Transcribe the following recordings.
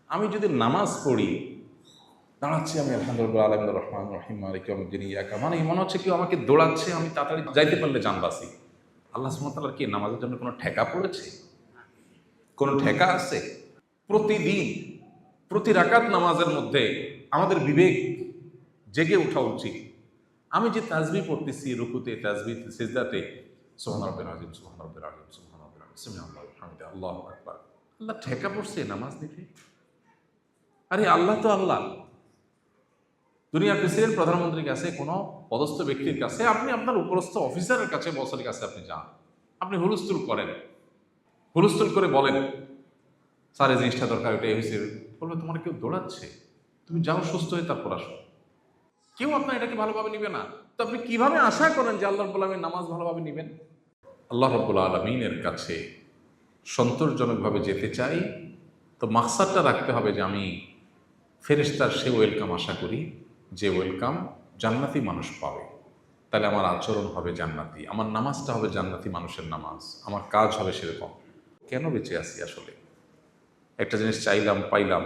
আমি যদি নামাজ পড়ি, দাঁড়াচ্ছি আমি আলহামদুলিল্লাহ আলহামদ রহমান রহিম মালিক ইয়াউমিদ্দিন ইয়াকা, মানে মনে হচ্ছে কেউ আমাকে দৌড়াচ্ছে, আমি তাড়াতাড়ি যাইতে পারলে জানবাসি। আল্লাহ সুবহানাহু ওয়া তাআলার কি নামাজের জন্য কোনো ঠেকা পড়েছে? কোনো ঠেকা আছে? প্রতিদিন প্রতি রাকাত নামাজের মধ্যে আমাদের বিবেক জেগে ওঠা উচিত। আমি যে তাসবিহ পড়তেছি রুকুতে, তাসবিহ সিজদাতে, সুবহান রাব্বিল আযীম, সুবহান রাব্বিল আযীম, সুবহান রাব্বিল আযীম, সামি আল্লাহু লিমান হামিদা, আল্লাহু আকবার। আল্লাহ ঠেকা পড়ছে নামাজ দেখে? আরে আল্লাহ তো আল্লাহ। দুনিয়ার প্রেসিডেন্ট, প্রধানমন্ত্রীর কাছে, কোনো পদস্থ ব্যক্তির কাছে, আপনি আপনার উপরস্থ অফিসারের কাছে, বসের কাছে আপনি যান, আপনি হুলস্থুল করেন, হুলস্থুল করে বলেন স্যার এই জিনিসটা দরকার, এটা হয়েছে, বলবে তোমার কেউ দৌড়াচ্ছে, তুমি যাও সুস্থ হয়ে তারপর আসো। কেউ আপনার এটাকে ভালোভাবে নিবে না। তো আপনি কিভাবে আশা করেন যে আল্লাহ রাব্বুল আলামিন নামাজ ভালোভাবে নিবেন? আল্লাহ রাব্বুল আলামিনের কাছে সন্তোষজনকভাবে যেতে চাই, তো মাকসাদটা রাখতে হবে যে আমি ফেরেশতার সে ওয়েলকাম আশা করি যে ওয়েলকাম জান্নাতি মানুষ পাবে। তাহলে আমার আচরণ হবে জান্নাতি, আমার নামাজটা হবে জান্নাতি মানুষের নামাজ, আমার কাজ হবে সেরকম। কেন বেঁচে আছি আসলে? একটা জিনিস চাইলাম, পাইলাম,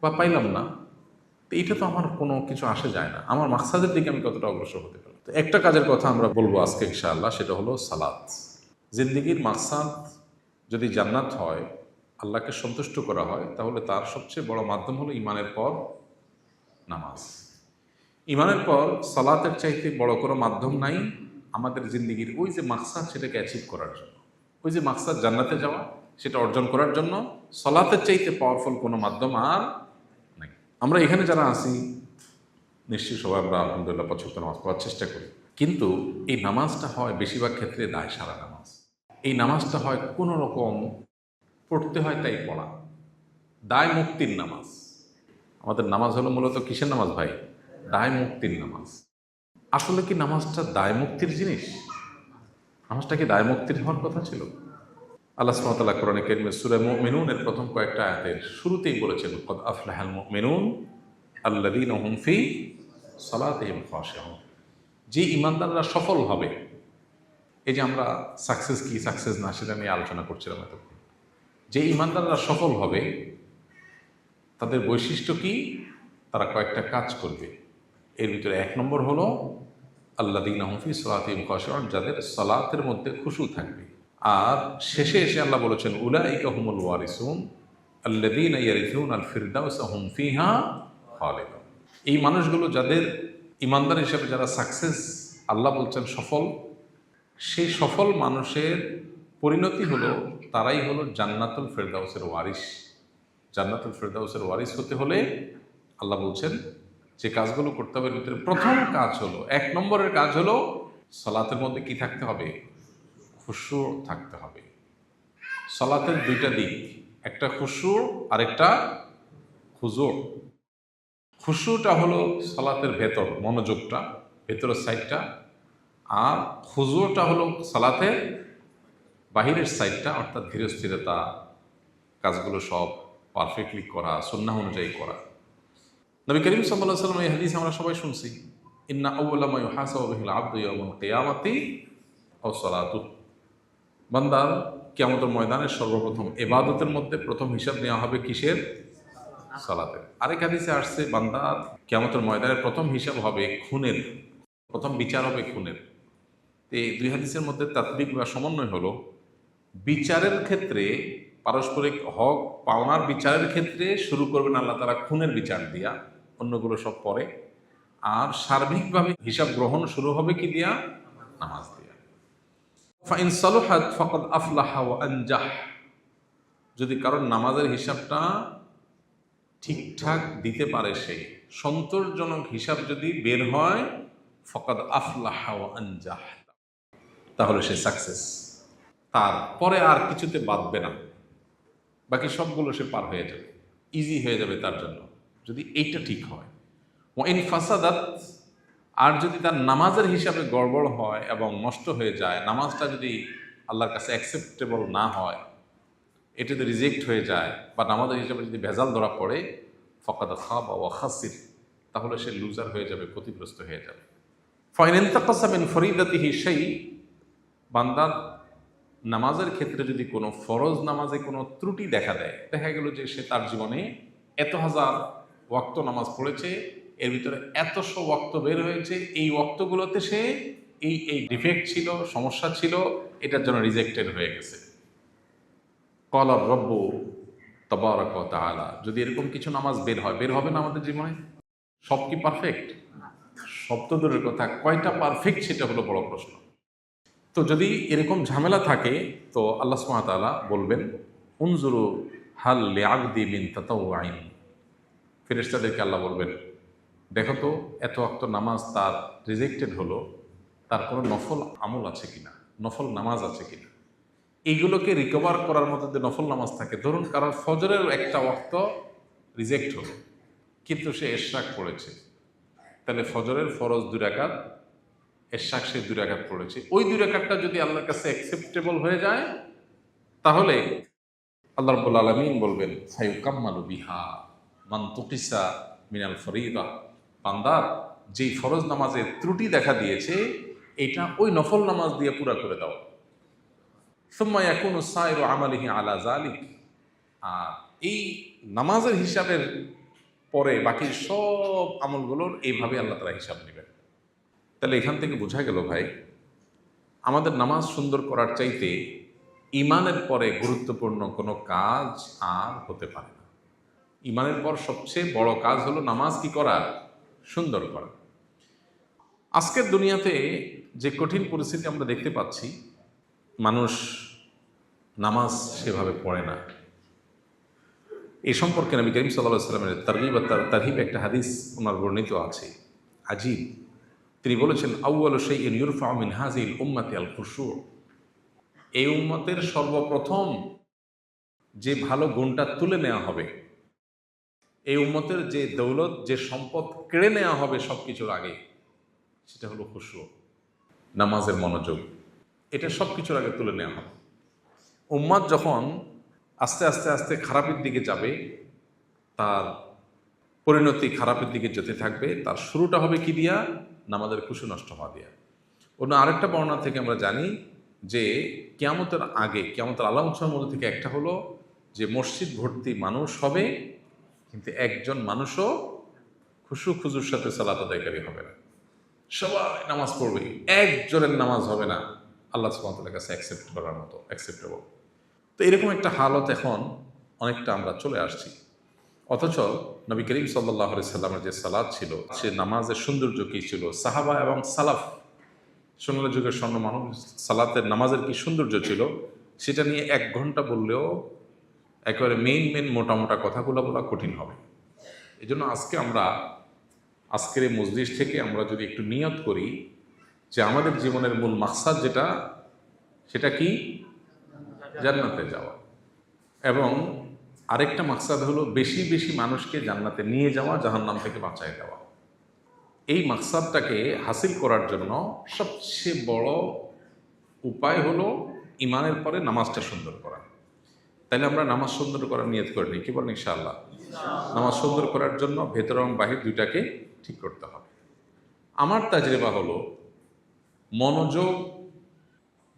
বা পাইলাম না, তো এইটা তো আমার কোনো কিছু আসে যায় না। আমার মাকসাদের দিকে আমি কতটা অগ্রসর হতে পারি। তো একটা কাজের কথা আমরা বলবো আজকে ইনশাআল্লাহ, সেটা হলো সালাত। জিন্দেগির মাকসাদ যদি জান্নাত হয়, আল্লাহকে সন্তুষ্ট করা হয়, তাহলে তার সবচেয়ে বড় মাধ্যম হলো ইমানের পর নামাজ। ইমানের পর সালাতের চাইতে বড় কোনো মাধ্যম নাই আমাদের জিন্দেগির ওই যে মাকসাদ, সেটাকে অ্যাচিভ করার জন্য। ওই যে মাকসাদ জান্নাতে যাওয়া, সেটা অর্জন করার জন্য সালাতের চাইতে পাওয়ারফুল কোনো মাধ্যম আর নাই। আমরা এখানে যারা আছি নিশ্চয়ই সবাই আমরা আলহামদুলিল্লাহ ৫ ওয়াক্ত নামাজ পড়ার চেষ্টা করি, কিন্তু এই নামাজটা হয় বেশিরভাগ ক্ষেত্রে দায় সারা নামাজ। এই নামাজটা হয় কোনো রকম পড়তে হয় তাই পড়া, দায় মুক্তির নামাজ। আমাদের নামাজ হলো মূলত কিসের নামাজ ভাই? দায় মুক্তির নামাজ। আসলে কি নামাজটা দায় মুক্তির জিনিস? নামাজটা কি দায় মুক্তির হওয়ার কথা ছিল? আল্লাহ সুবহানাহু ওয়া তাআলা কোরআনে কারীমে সূরা মুমিনুনের প্রথম কয়েকটা আয়াতের শুরুতেই বলেছেন, ক্বাদ আফলাহাল মুমিনুন আল্লাযীনা হুম ফি সালাতিহিম খাশিউন। যে ঈমানদাররা সফল হবে। এই যে আমরা সাকসেস কি সাকসেস না সেটা নিয়ে আলোচনা করছিলাম এতক্ষণ। যে ঈমানদাররা সফল হবে তাদের বৈশিষ্ট্য কি? তারা কয়েকটা কাজ করবে। এর ভিতরে ১ নম্বর হলো আল্লাযীনা হুম ফি সালাতিহিম খাশিউন, যাদের সালাতের মধ্যে খুশু থাকবে। আর শেষে এসে আল্লাহ বলেছেন, উলাইকা হুমুল ওয়ারিসুন আল্লাযীনা ইয়ারিসুনাল ফিরদাউসা হুম ফিহা খালিদুন। এই মানুষগুলো যাদের ইমানদার হিসেবে যারা সাকসেস, আল্লাহ বলছেন সফল, সেই সফল মানুষের পরিণতি হলো তারাই হলো জান্নাতুল ফেরদাউসের ওয়ারিস। জান্নাতুল ফেরদাউসের ওয়ারিস হতে হলে আল্লাহ বলছেন যে কাজগুলো করতে হবে, ভিতরে প্রথম কাজ হলো, ১ নম্বরের কাজ হলো সালাতের মধ্যে কি থাকতে হবে? খুশু থাকতে হবে। সালাতের ২টা দিক, একটা খুশু আর একটা খুজু। খুশুটা হলো সালাতের ভেতর, মনোযোগটা, ভেতরের সাইডটা, আর খুজুটা হলো সালাতের বাহিরের সাইডটা, অর্থাৎ ধীরস্থিরতা, কাজগুলো সব পারফেক্টলি করা, সুন্নাহ অনুযায়ী করা। নবী করিম সাল্লাল্লাহু আলাইহি ওয়াসাল্লাম এই হাদিস আমরা সবাই শুনছি, ইন্না আউওয়ালা মা ইউহাসাবু বিহিল আবদু ইয়াউমাল কিয়ামাতি আস-সালাতু। বান্দার কিয়ামতের ময়দানে সর্বপ্রথম ইবাদতের মধ্যে প্রথম হিসাব নেওয়া হবে কিসের? সালাতের। আরেক হাদিসে আসছে বান্দার কিয়ামতের ময়দানের প্রথম হিসাব হবে খুনের, প্রথম বিচার হবে খুনের। এই ২ হাদিসের মধ্যে তাতবিক বা সমন্বয় হলো, বিচারের ক্ষেত্রে পারস্পরিক হক পাওনার বিচারের ক্ষেত্রে শুরু করবেন আল্লাহ তাআলা খুনের বিচার দিয়া, অন্যগুলো সব পরে। আর সার্বিকভাবে হিসাব গ্রহণ শুরু হবে কি দিয়া? নামাজ দিয়া। ফাইন সালুহাত ফাকাদ আফলাহা ওয়া আনজাহ। যদি কারণ নামাজের হিসাবটা ঠিকঠাক দিতে পারে, সে সন্তোষজনক হিসাব যদি বের হয়, ফাকাদ আফলাহা ওয়া আনজাহ, তাহলে সে সাকসেস। তারপরে আর কিছুতে বাঁধবে না, বাকি সবগুলো সে পার হয়ে যাবে, ইজি হয়ে যাবে তার জন্য, যদি এইটা ঠিক হয়। ওয়াইন ফাসাদাত, আর যদি তার নামাজের হিসাবে গড়বড় হয় এবং নষ্ট হয়ে যায়, নামাজটা যদি আল্লাহর কাছে অ্যাকসেপ্টেবল না হয়, এটা যদি রিজেক্ট হয়ে যায়, বা নামাজের হিসাবে যদি ভেজাল ধরা পড়ে, ফাকাদ খাবা ওয়া খাসির, তাহলে সে লুজার হয়ে যাবে, ক্ষতিগ্রস্ত হয়ে যাবে। ফাইন ইনতাকাসা মিন ফরিদাতিহি শাই, বান্দার নামাজের ক্ষেত্রে যদি কোনো ফরজ নামাজে কোনো ত্রুটি দেখা দেয়, দেখা গেল যে সে তার জীবনে এত হাজার ওয়াক্ত নামাজ পড়েছে, এর ভিতরে এতশো ওয়াক্ত বের হয়েছে, এই ওয়াক্তগুলোতে সে এই ডিফেক্ট ছিল, সমস্যা ছিল, এটার জন্য রিজেক্টেড হয়ে গেছে। ক্বালা রব্বু তাবারাকা ওয়া তাআলা, যদি এরকম কিছু নামাজ বের হবে না আমাদের জীবনে? সব কি পারফেক্ট? সব তো দূরের কথা, কয়টা পারফেক্ট সেটা হলো বড় প্রশ্ন। তো যদি এরকম ঝামেলা থাকে তো আল্লাহ সুবহানাহু ওয়া তাআলা বলবেন উনজুরু হাল লিআবদি মিন তাতাওউইন, ফেরেশতাদেরকে আল্লাহ বলবেন দেখো তো এত ওয়াক্ত নামাজ তার রিজেক্টেড হলো, তার কোনো নফল আমল আছে কিনা, নফল নামাজ আছে কিনা। এইগুলোকে রিকভার করার মতো যে নফল নামাজ থাকে, ধরুন কারণ ফজরের একটা ওয়াক্ত রিজেক্ট হলো কিন্তু সে ইশরাক পড়েছে, তাহলে ফজরের ফরজ 2 রাকাত, ইশরাক সে 2 রাকাত পড়েছে, ওই 2 রাকাতটা যদি আল্লাহর কাছে অ্যাকসেপ্টেবল হয়ে যায় তাহলে আল্লাহ রাব্বুল আলামিন বলবেন ফায়ুকাম্মালু বিহা মান তুকিসা মিনাল ফরিদা, বান্দার যেই ফরজ নামাজের ত্রুটি দেখা দিয়েছে এটা ওই নফল নামাজ দিয়ে পুরা করে দাও। সুম্মা ইয়াকুনু সাইরু আমালিহি আলা যালিক, আর এই নামাজের হিসাবের পরে বাকি সব আমলগুলোর এইভাবে আল্লাহ তাআলা হিসাব নেবেন। তাহলে এখান থেকে বোঝা গেল ভাই, আমাদের নামাজ সুন্দর করার চাইতে ইমানের পরে গুরুত্বপূর্ণ কোনো কাজ আর হতে পারে না। ইমানের পর সবচেয়ে বড় কাজ হলো নামাজ কি করা, সুন্দর করা। আজকের দুনিয়াতে যে কঠিন পরিস্থিতি আমরা দেখতে পাচ্ছি, মানুষ নামাজ সেভাবে পড়ে না। এই সম্পর্কে নবী করিম সাল্লাল্লাহু আলাইহি ওয়াসাল্লামের তারগীব আর তারহিব একটা হাদিস ওনার বর্ণিত আছে, আজীব। তিনি বলেছেন আউয়ালু শাইইন ইউরফাউ মিন হাযিহিল উম্মতি আল খুশু, এই উম্মতের সর্বপ্রথম যে ভালো গুণটা তুলে নেওয়া হবে, এই উম্মতের যে দৌলত, যে সম্পদ কেড়ে নেওয়া হবে সব কিছুর আগে, সেটা হলো খুশু, নামাজের মনোযোগ। এটা সব কিছুর আগে তুলে নেওয়া হবে। উম্মাদ যখন আস্তে আস্তে আস্তে খারাপের দিকে যাবে, তার পরিণতি খারাপের দিকে যেতে থাকবে, তার শুরুটা হবে কি দিয়া, নামাজের খুশু নষ্ট হওয়া দিয়া। অন্য আরেকটা বর্ণনা থেকে আমরা জানি যে কিয়ামতের আগে, কিয়ামতের আলামতের মধ্যে থেকে একটা হলো যে মসজিদ ভর্তি মানুষ হবে কিন্তু একজন মানুষও খুশু খুজুর সাথে সালাত আদায়কারী হবে না। সবাই নামাজ পড়বে, একজনের নামাজ হবে না আল্লাহ সুবহানাহু ওয়া তাআলার কাছে অ্যাকসেপ্ট করার মতো, অ্যাকসেপ্টেবল। তো এরকম একটা হালত এখন অনেকটা আমরা চলে আসছি। অথচ নবী করিম সাল্লাল্লাহু আলাইহি সাল্লামের যে সালাত ছিল, সে নামাজের সৌন্দর্য কী ছিল, সাহাবা এবং সালাফ সোনালী যুগের স্বর্ণ মানুষ সালাতের নামাজের কি সৌন্দর্য ছিল, সেটা নিয়ে 1 ঘন্টা বললেও একেবারে মেইন মোটা মোটা কথাগুলো বলা কঠিন হবে। এই জন্য আজকের এই মজলিস থেকে আমরা যদি একটু নিয়ত করি যে আমাদের জীবনের মূল মাকসাদ যেটা, সেটা কি, জান্নাতে যাওয়া, এবং আরেকটা মাকসাদ হলো বেশি বেশি মানুষকে জান্নাতে নিয়ে যাওয়া, জাহান্নাম থেকে বাঁচায় দেওয়া। এই মাকসাদটাকে হাসিল করার জন্য সবচেয়ে বড় উপায় হলো ইমানের পরে নামাজটা সুন্দর করা। তাইলে আমরা নামাজ সুন্দর করার নিয়ত করে নিই, কি বলেন ইনশাআল্লাহ? নামাজ সুন্দর করার জন্য ভেতর এবং বাহির দুইটাকে ঠিক করতে হবে। আমার তাজরিবা হলো মনোযোগ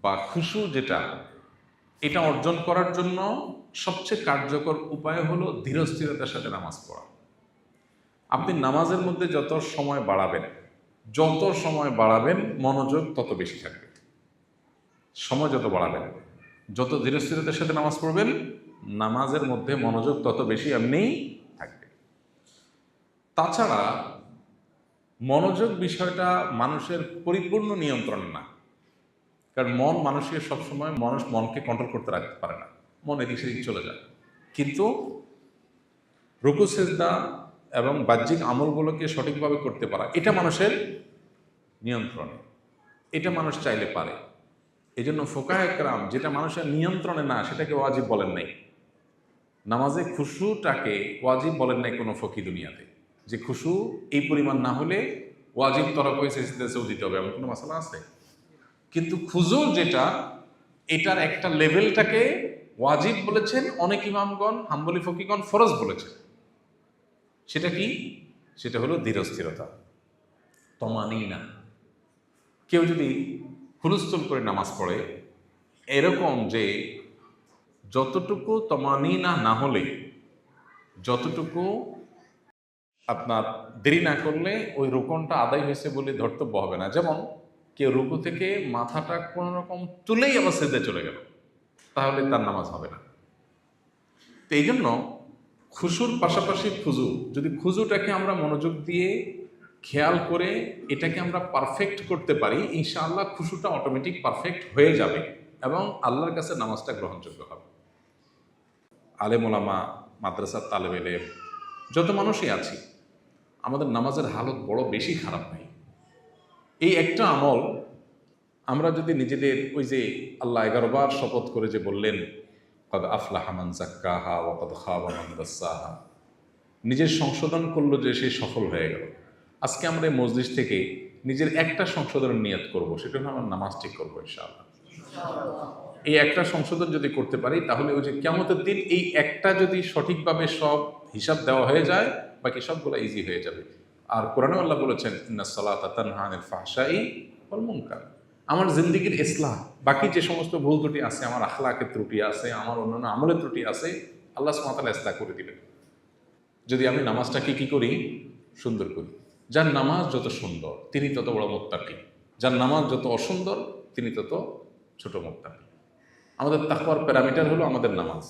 বা খুশু যেটা, এটা অর্জন করার জন্য সবচেয়ে কার্যকর উপায় হলো ধীরস্থিরতার সাথে নামাজ পড়া। আপনি নামাজের মধ্যে যত সময় বাড়াবেন মনোযোগ তত বেশি থাকবে। সময় যত বাড়াবেন, যত ধীরস্থিরতার সাথে নামাজ পড়বেন, নামাজের মধ্যে মনোযোগ তত বেশি এমনিই থাকবে। তাছাড়া মনোযোগ বিষয়টা মানুষের পরিপূর্ণ নিয়ন্ত্রণ না, কারণ মানুষকে সবসময় মানুষ মনকে কন্ট্রোল করতে রাখতে পারে না, মন এদিক সেদিক চলে যায়। কিন্তু রুকু সেজদা এবং বাহ্যিক আমলগুলোকে সঠিকভাবে করতে পারা, এটা মানুষের নিয়ন্ত্রণে, এটা মানুষ চাইলে পারে। এই জন্য ফুকাহে কেরাম যেটা মানুষের নিয়ন্ত্রণে না সেটাকে ওয়াজিব বলেন নাই। নামাজে খুশুটাকে ওয়াজিব বলেন নাই কোনো ফকি দুনিয়াতে, যে খুশু এই পরিমাণ না হলে ওয়াজিব তরক হয়েছে সেজদাতেও দিতে হবে, এমন কোনো মাসালা আছে? কিন্তু খুজু যেটা, এটার একটা লেভেলটাকে ওয়াজিব বলেছেন অনেক ইমামগণ, হাম্বলি ফকিগণ ফরজ বলেছেন। সেটা কি? সেটা হলো ধীরস্থিরতা, তমানিনা। কেউ যদি হুলস্থুল করে নামাজ পড়ে, এরকম যে যতটুকু তমানিনা না হলে, যতটুকু আপনার দেরি না করলে ওই রুকনটা আদায় হয়েছে বলে ধর্তব্য হবে না। যেমন কেউ রুকু থেকে মাথাটা কোনো রকম তুলেই আবার সেজদায় চলে গেল, তাহলে তার নামাজ হবে না। তো এই জন্য খুশুর পাশাপাশি খুজু, যদি খুজুটাকে আমরা মনোযোগ দিয়ে খেয়াল করে এটাকে আমরা পারফেক্ট করতে পারি, ইনশাআল্লাহ খুশুটা অটোমেটিক পারফেক্ট হয়ে যাবে এবং আল্লাহর কাছে নামাজটা গ্রহণযোগ্য হবে। আলেম ওলামা, মাদ্রাসার তালেব ইলম, যত মানুষই আছি, আমাদের নামাজের হালত বড় বেশি খারাপ নাই। এই একটা আমল আমরা যদি নিজেদের, ওই যে আল্লাহ 11 বার শপথ করে যে বললেন কদ আফলাহা মান যাক্কাহা ওয়া কদ খাবা মান দাসসাহা, নিজের সংশোধন করলো যে সে সফল হয়ে গেল। আজকে আমরা এই মজলিস থেকে নিজের একটা সংশোধনের নিয়ত করব, সেটা হলো আমার নামাজ ঠিক করবো ইনশাআল্লাহ। এই একটা সংশোধন যদি করতে পারি, তাহলে ওই যে কিয়ামতের দিন এই একটা যদি সঠিকভাবে সব হিসাব দেওয়া হয়ে যায়, বাকি সবগুলো ইজি হয়ে যাবে। আর কোরআনে আল্লাহ বলেছেন ইন্নাস সালাতা তানহা আনিল ফাহশাই ওয়াল মুনকার, আমার জিন্দেগির ইসলাহ, বাকি যে সমস্ত ভুল ত্রুটি আছে, আমার আখলাকের ত্রুটি আছে, আমার অন্যান্য আমলের ত্রুটি আছে, আল্লাহ সুবহানাহু ওয়া তাআলা ইসলাহ করে দিবেন যদি আমি নামাজটাকে কি করি, সুন্দর করি। যার নামাজ যত সুন্দর তিনি তত বড় মুত্তাকি, যার নামাজ যত অসুন্দর তিনি তত ছোট মুত্তাকি। আমাদের তাকওয়ার প্যারামিটার হলো আমাদের নামাজ।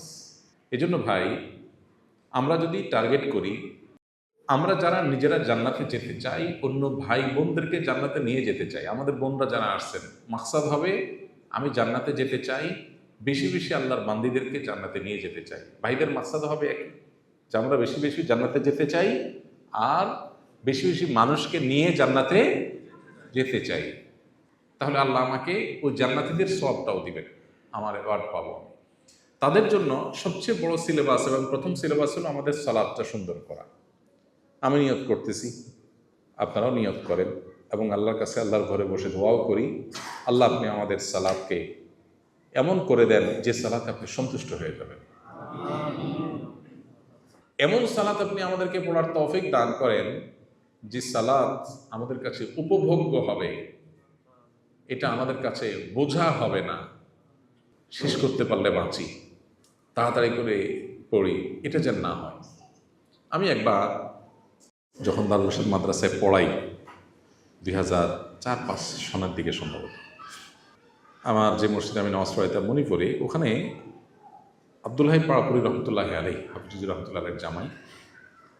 এজন্য ভাই, আমরা যদি টার্গেট করি, আমরা যারা নিজেরা জান্নাতে যেতে চাই, অন্য ভাই বোনদেরকে জান্নাতে নিয়ে যেতে চাই, আমাদের বোনরা যারা আসছেন, মাকসাদ হবে আমি জান্নাতে যেতে চাই, বেশি বেশি আল্লাহর বান্দীদেরকে জান্নাতে নিয়ে যেতে চাই। ভাইদের মাকসাদ হবে একই, যে আমরা বেশি বেশি জান্নাতে যেতে চাই আর বেশি বেশি মানুষকে নিয়ে জান্নাতে যেতে চাই। তাহলে আল্লাহ আমাকে ওই জান্নাতীদের সওয়াবটাও দিবেন, আমার অ্যাওয়ার্ড পাবো। তাদের জন্য সবচেয়ে বড় সিলেবাস এবং প্রথম সিলেবাস হলো আমাদের সালাদটা সুন্দর করা। আমি নিয়ত করতেছি, আপনারাও নিয়ত করেন এবং আল্লাহর কাছে, আল্লাহর ঘরে বসে দোয়াও করি, আল্লাহ আপনি আমাদের সালাদকে এমন করে দেন যে সালাত আপনি সন্তুষ্ট হয়ে যাবেন। এমন সালাত আপনি আমাদেরকে পড়ার তৌফিক দান করেন যে সালাত আমাদের কাছে উপভোগ্য হবে, এটা আমাদের কাছে বোঝা হবে না, শেষ করতে পারলে বাঁচি, তাড়াতাড়ি করে পড়ি, এটা যেন না হয়। আমি একবার যখন দারুল রশিদ মাদ্রাসায় পড়াই 2004-05 সনের দিকে সম্ভবত, আমার যে মসজিদে আমি নামাজ পড়াইতাম মণিপুরে, ওখানে আব্দুল হাই পাড়াপুরি রহমতুল্লাহ আলাই, হাফিজুর রহমতুল্লাহ আলাইয়ের জামাই,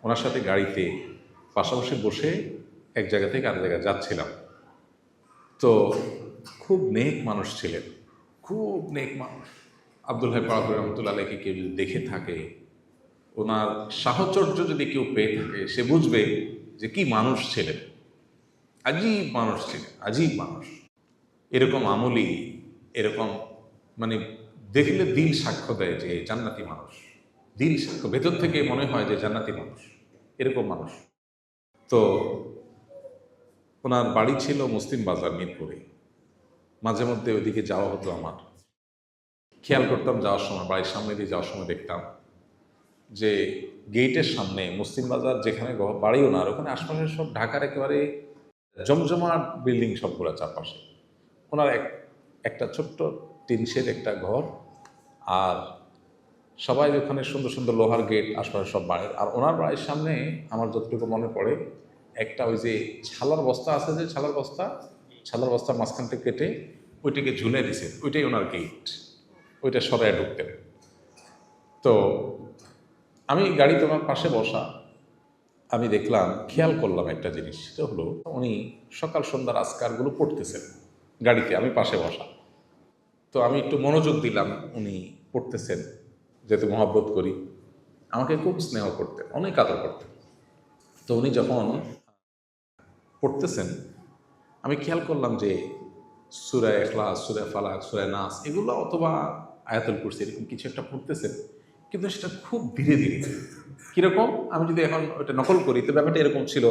ওনার সাথে গাড়িতে পাশাপাশি বসে এক জায়গা থেকে আরেক জায়গায় যাচ্ছিলাম। তো খুব নেক মানুষ ছিলেন, খুব নেক মানুষ। আব্দুল হাই পাড়াপুরি রহমতুল্লাহ আলাইকে কেউ যদি দেখে থাকে, ওনার সাহচর্য যদি কেউ পেয়ে থাকে, সে বুঝবে যে কি মানুষ ছিলেন, আজীব মানুষ ছিলেন, আজীব মানুষ। এরকম আমলি, এরকম মানে দেখলে দিল সাক্ষ্য দেয় যে জান্নাতি মানুষ, দিল সাক্ষ্য, ভেতর থেকে মনে হয় যে জান্নাতি মানুষ, এরকম মানুষ। তো ওনার বাড়ি ছিল মুসলিম বাজার, মিরপুরে। মাঝে মধ্যে ওইদিকে যাওয়া হতো আমার, খেয়াল করতাম যাওয়ার সময়, বাড়ির সামনে দিয়ে যাওয়ার সময় দেখতাম যে গেটের সামনে মুসলিম বাজার যেখানে বাড়ি ওনার, ওখানে আশপাশে সব ঢাকার একেবারে জমজমাট বিল্ডিং সবগুলো চারপাশে। ওনার একটা ছোট্ট টিনশেড একটা ঘর, আর সবাই ওখানে সুন্দর সুন্দর লোহার গেট, আশপাশে সব বাড়ির। আর ওনার বাড়ির সামনে আমার যতটুকু মনে পড়ে, একটা ওই যে ছালার বস্তা আছে, যে ছালার বস্তা মাঝখান থেকে কেটে ওইটাকে ঝুলে দিছে, ওইটাই ওনার গেট, ওইটা সরাই ঢুকতেন। তো আমি গাড়িতে ওনার পাশে বসা, আমি দেখলাম, খেয়াল করলাম একটা জিনিস, সেটা হলো উনি সকাল সন্ধ্যার আজকারগুলো পড়তেছেন গাড়িতে, আমি পাশে বসা। তো আমি একটু মনোযোগ দিলাম, উনি পড়তেছেন, যেহেতু মহব্বত করি, আমাকে খুব স্নেহ করতেন, অনেক আদর করতেন। তো উনি যখন পড়তেছেন, আমি খেয়াল করলাম যে সূরা ইখলাস, সূরা ফালাক, সূরা নাস, এগুলো অথবা আয়াতুল কুরসি, এরকম কিছু একটা পড়তেছেন, কিন্তু সেটা খুব ধীরে ধীরে। কীরকম, আমি যদি এখন ওটা নকল করি, তো ব্যাপারটা এরকম ছিল,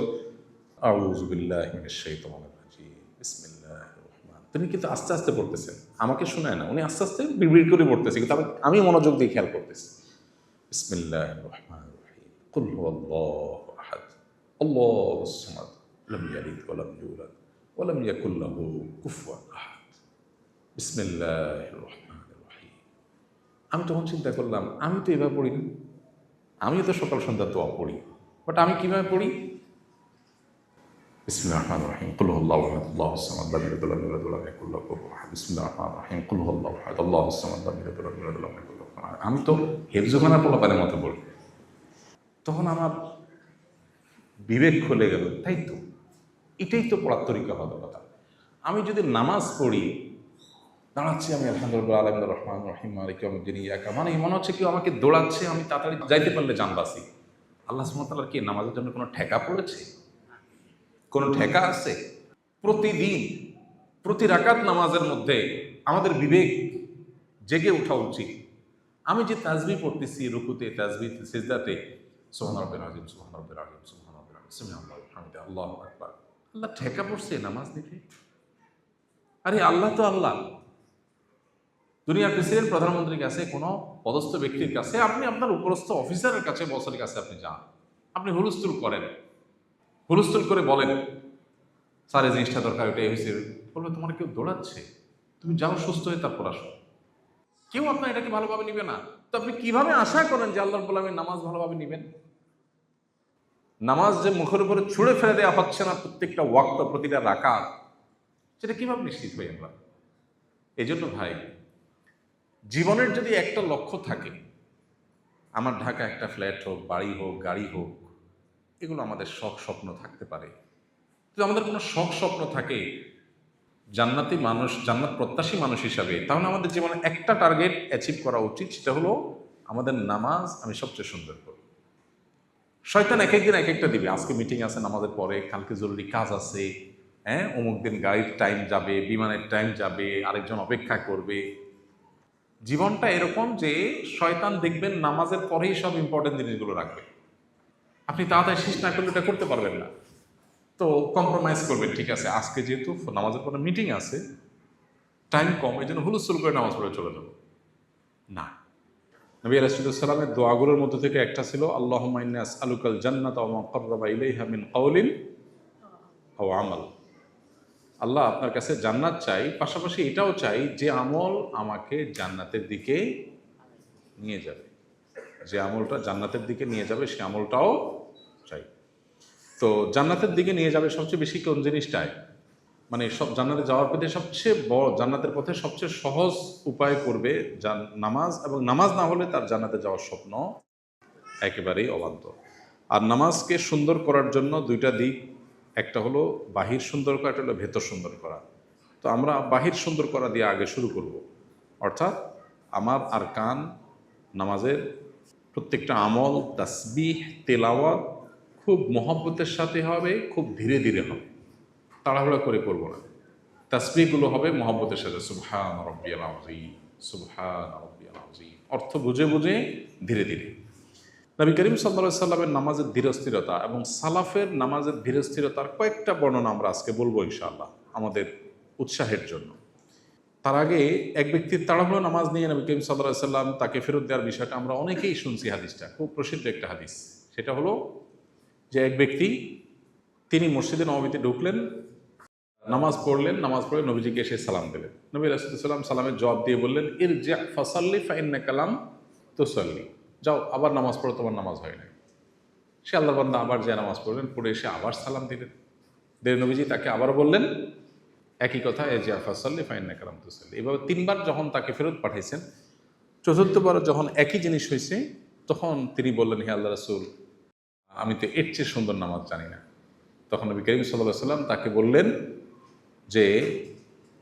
আউযু বিল্লাহি মিনাশ শাইতানির রাজিম, বিসমিল্লাহির রহমান। তিনি কিন্তু আস্তে আস্তে পড়তেছেন, আমাকে শোনায় না, উনি আস্তে আস্তে বিড়বিড় করে পড়তেছে, কিন্তু আমি মনোযোগ দিয়ে খেয়াল করতেছি। বিসমিল্লাহির রহমানির রহিম, কুল হুয়াল্লাহু আহাদ, আল্লাহুস সামাদ, লাম ইয়ালিদ ওয়া লাম ইউলাদ ওয়া লাম ইয়াকুল লাহু কুফুয়ান আহাদ। বিসমিল্লাহির রহমানির রহিম। আমি তখন চিন্তা করলাম, আমি তো এভাবে পড়ি না, আমিও তো সকাল সন্ধ্যা দোয়া পড়ি, বাট আমি কিভাবে পড়ি? বিসমিল্লাহির রহমানির রহিম। কুল হুয়াল্লাহু আহাদ আল্লাহুস সামাদ লাম ইয়ালিদ ওয়ালাম ইউলাদ ওয়ালাম ইয়াকুল লাহু কুফুওয়ান আহাদ। বিসমিল্লাহির রহমানির রহিম। কুল হুয়াল্লাহু আহাদ আল্লাহুস সামাদ লাম ইয়ালিদ ওয়ালাম ইউলাদ ওয়ালাম ইয়াকুল লাহু কুফুওয়ান আহাদ। আমি তো হেফজখানার পোলাপানের মতো পড়ি। তখন আমার বিবেক খুলে গেল, তাই তো, এটাই তো পড়ার তরিকা হওয়ার কথা। আমি যদি নামাজ পড়ি, দাঁড়াচ্ছি আমি আলহামদুলিল্লাহ আলহামদুর রহমান রহিম মালিক ইয়াউমিদ্দিন ইয়াকা, মানে মনে হচ্ছে কেউ আমাকে দৌড়াচ্ছে, আমি তাড়াতাড়ি যাইতে পারলে জানবাসি। আল্লাহ সুবহানাহু ওয়া তাআলার কি নামাজের জন্য কোনো ঠেকা পড়েছে? কোনো ঠেকা আছে? প্রতিদিন প্রতি রাকাত নামাজের মধ্যে আমাদের বিবেক জেগে ওঠা উচিত। আমি যে তাসবিহ পড়তেছি রুকুতে, তাসবিহ সিজদাতে, সুবহান রাব্বিল আযীম, সুবহান রাব্বিল আযীম, সুবহান রাব্বিল আযীম, সামিআল্লাহু লিমান হামিদা, আল্লাহু আকবার। আল্লাহ ঠেকা পড়ছে নামাজ দেখে? আরে আল্লাহ তো আল্লাহ। দুনিয়ার প্রেসিডেন্ট, প্রধানমন্ত্রীর কাছে, কোনো পদস্থ ব্যক্তির কাছে, আপনি আপনার উপরস্থ অফিসারের কাছে, বসের কাছে আপনি যান, আপনি হুলস্থুল করেন, হুলস্থুল করে বলেন স্যার এই জিনিসটা দরকার, ওটাই হয়েছে, বলবে তোমার কেউ দৌড়াচ্ছে, তুমি যাও সুস্থ হয়ে তারপর আসো। কেউ আপনার এটাকে ভালোভাবে নিবে না। তো আপনি কিভাবে আশা করেন যে আল্লাহ রাব্বুল আলামিন নামাজ ভালোভাবে নিবেন? নামাজ যে মুখের উপরে ছুঁড়ে ফেলে দেওয়া হচ্ছে না প্রত্যেকটা ওয়াক্ত, প্রতিটা রাকাত, সেটা কিভাবে নিশ্চিত হই আমরা? এই জন্য ভাই, জীবনের যদি একটা লক্ষ্য থাকে, আমার ঢাকা একটা ফ্ল্যাট হোক, বাড়ি হোক, গাড়ি হোক, এগুলো আমাদের শখ স্বপ্ন থাকতে পারে। যদি আমাদের কোনো শখ স্বপ্ন থাকে, জান্নাতি মানুষ, জান্নাত প্রত্যাশী মানুষ হিসাবে, তাহলে আমাদের জীবনে একটা টার্গেট অ্যাচিভ করা উচিত, সেটা হলো আমাদের নামাজ আমি সবচেয়ে সুন্দর করব। শয়তান এক একদিন এক একটা দিবে, আজকে মিটিং আছে নামাজের পরে, কালকে জরুরি কাজ আছে, হ্যাঁ অমুক দিন গাড়ির টাইম যাবে, বিমানের টাইম যাবে, আরেকজন অপেক্ষা করবে। জীবনটা এরকম যে শয়তান দেখবেন নামাজের পরেই সব ইম্পর্টেন্ট জিনিসগুলো রাখবে। আপনি তাড়াতাড়ি শেষ না করলে এটা করতে পারবেন না, তো কম্প্রোমাইজ করবেন, ঠিক আছে আজকে যেহেতু নামাজের পরে মিটিং আছে, টাইম কম, এই জন্য হুলস্থুল করে নামাজ পড়ে চলে যাবো না। নবী আলাইহিস সালামের দোয়াগুলোর মধ্যে থেকে একটা ছিল, আল্লাহুম্মা ইন্নী আসআলুকাল জান্নাতা ওয়া মা ক্বাররাবা ইলাইহা মিন কাওলিন আও আমাল। আল্লাহ আপনার কাছে জান্নাত চাই, পাশাপাশি এটাও চাই যে আমল আমাকে জান্নাতের দিকে নিয়ে যাবে, যে আমলটা জান্নাতের দিকে নিয়ে যাবে সে আমলটাও চাই। তো জান্নাতের দিকে নিয়ে যাবে সবচেয়ে বেশি কোন জিনিসটায়, মানে সব জান্নাতে যাওয়ার পথে সবচেয়ে বড়, জান্নাতের পথে সবচেয়ে সহজ উপায় করবে নামাজ, এবং নামাজ না হলে তার জান্নাতে যাওয়ার স্বপ্ন একেবারেই অবান্তর। আর নামাজকে সুন্দর করার জন্য দুইটা দিক, একটা হলো বাহির সুন্দর করা, একটা হলো ভেতর সুন্দর করা। তো আমরা বাহির সুন্দর করা দিয়ে আগে শুরু করব, অর্থাৎ আমার আরকান, নামাজের প্রত্যেকটা আমল, তাসবিহ, তেলাওয়াত খুব মহব্বতের সাথে হবে, খুব ধীরে ধীরে হবে, তাড়াহুড়া করে করব না। তাসবিহগুলো হবে মহব্বতের সাথে, সুবহান রাব্বিয়াল আযীম, সুবহান রাব্বিয়াল আযীম, অর্থ বুঝে বুঝে ধীরে ধীরে। নবী করিম সাল্লাল্লাহু আলাইহি সাল্লামের নামাজের ধীরস্থিরতা এবং সালাফের নামাজের ধীরস্থিরতার কয়েকটা বর্ণনা আমরা আজকে বলবো ইনশাআল্লাহ, আমাদের উৎসাহের জন্য। তার আগে এক ব্যক্তির তাড়াহুড়ো নামাজ নিয়ে নবী করিম সাল্লাল্লাহু আলাইহি সাল্লাম তাকে ফেরত দেওয়ার বিষয়টা আমরা অনেকেই শুনছি, হাদিসটা খুব প্রসিদ্ধ একটা হাদিস। সেটা হলো যে এক ব্যক্তি, তিনি মসজিদে নববীতে ঢুকলেন, নামাজ পড়লেন, নামাজ পড়ে নবীজিকে এসে সালাম দিলেন। নবী রাসূলুল্লাহ সাল্লাম সালামের জবাব দিয়ে বললেন, ইরজি ফাসাল্লি ফাইন্নাকা লাম তুসাল্লি, যাও আবার নামাজ পড়ো, তোমার নামাজ হয় নাই। সে আল্লাহর বান্দা আবার যে নামাজ পড়লেন, পড়ে এসে আবার সালাম দিলেন। নবীজি তাকে আবার বললেন একই কথা, ইরজি ফাসাল্লি ফাইন্নাকা লাম তুসাল্লি। এভাবে তিনবার যখন তাকে ফেরত পাঠাইছেন, চতুর্থবার যখন একই জিনিস হয়েছে, তখন তিনি বললেন, হে আল্লাহ রাসূল, আমি তো এর চেয়ে সুন্দর নামাজ জানি না। তখন নবী করিম সাল্লাল্লাহু আলাইহি ওয়াসাল্লাম তাকে বললেন যে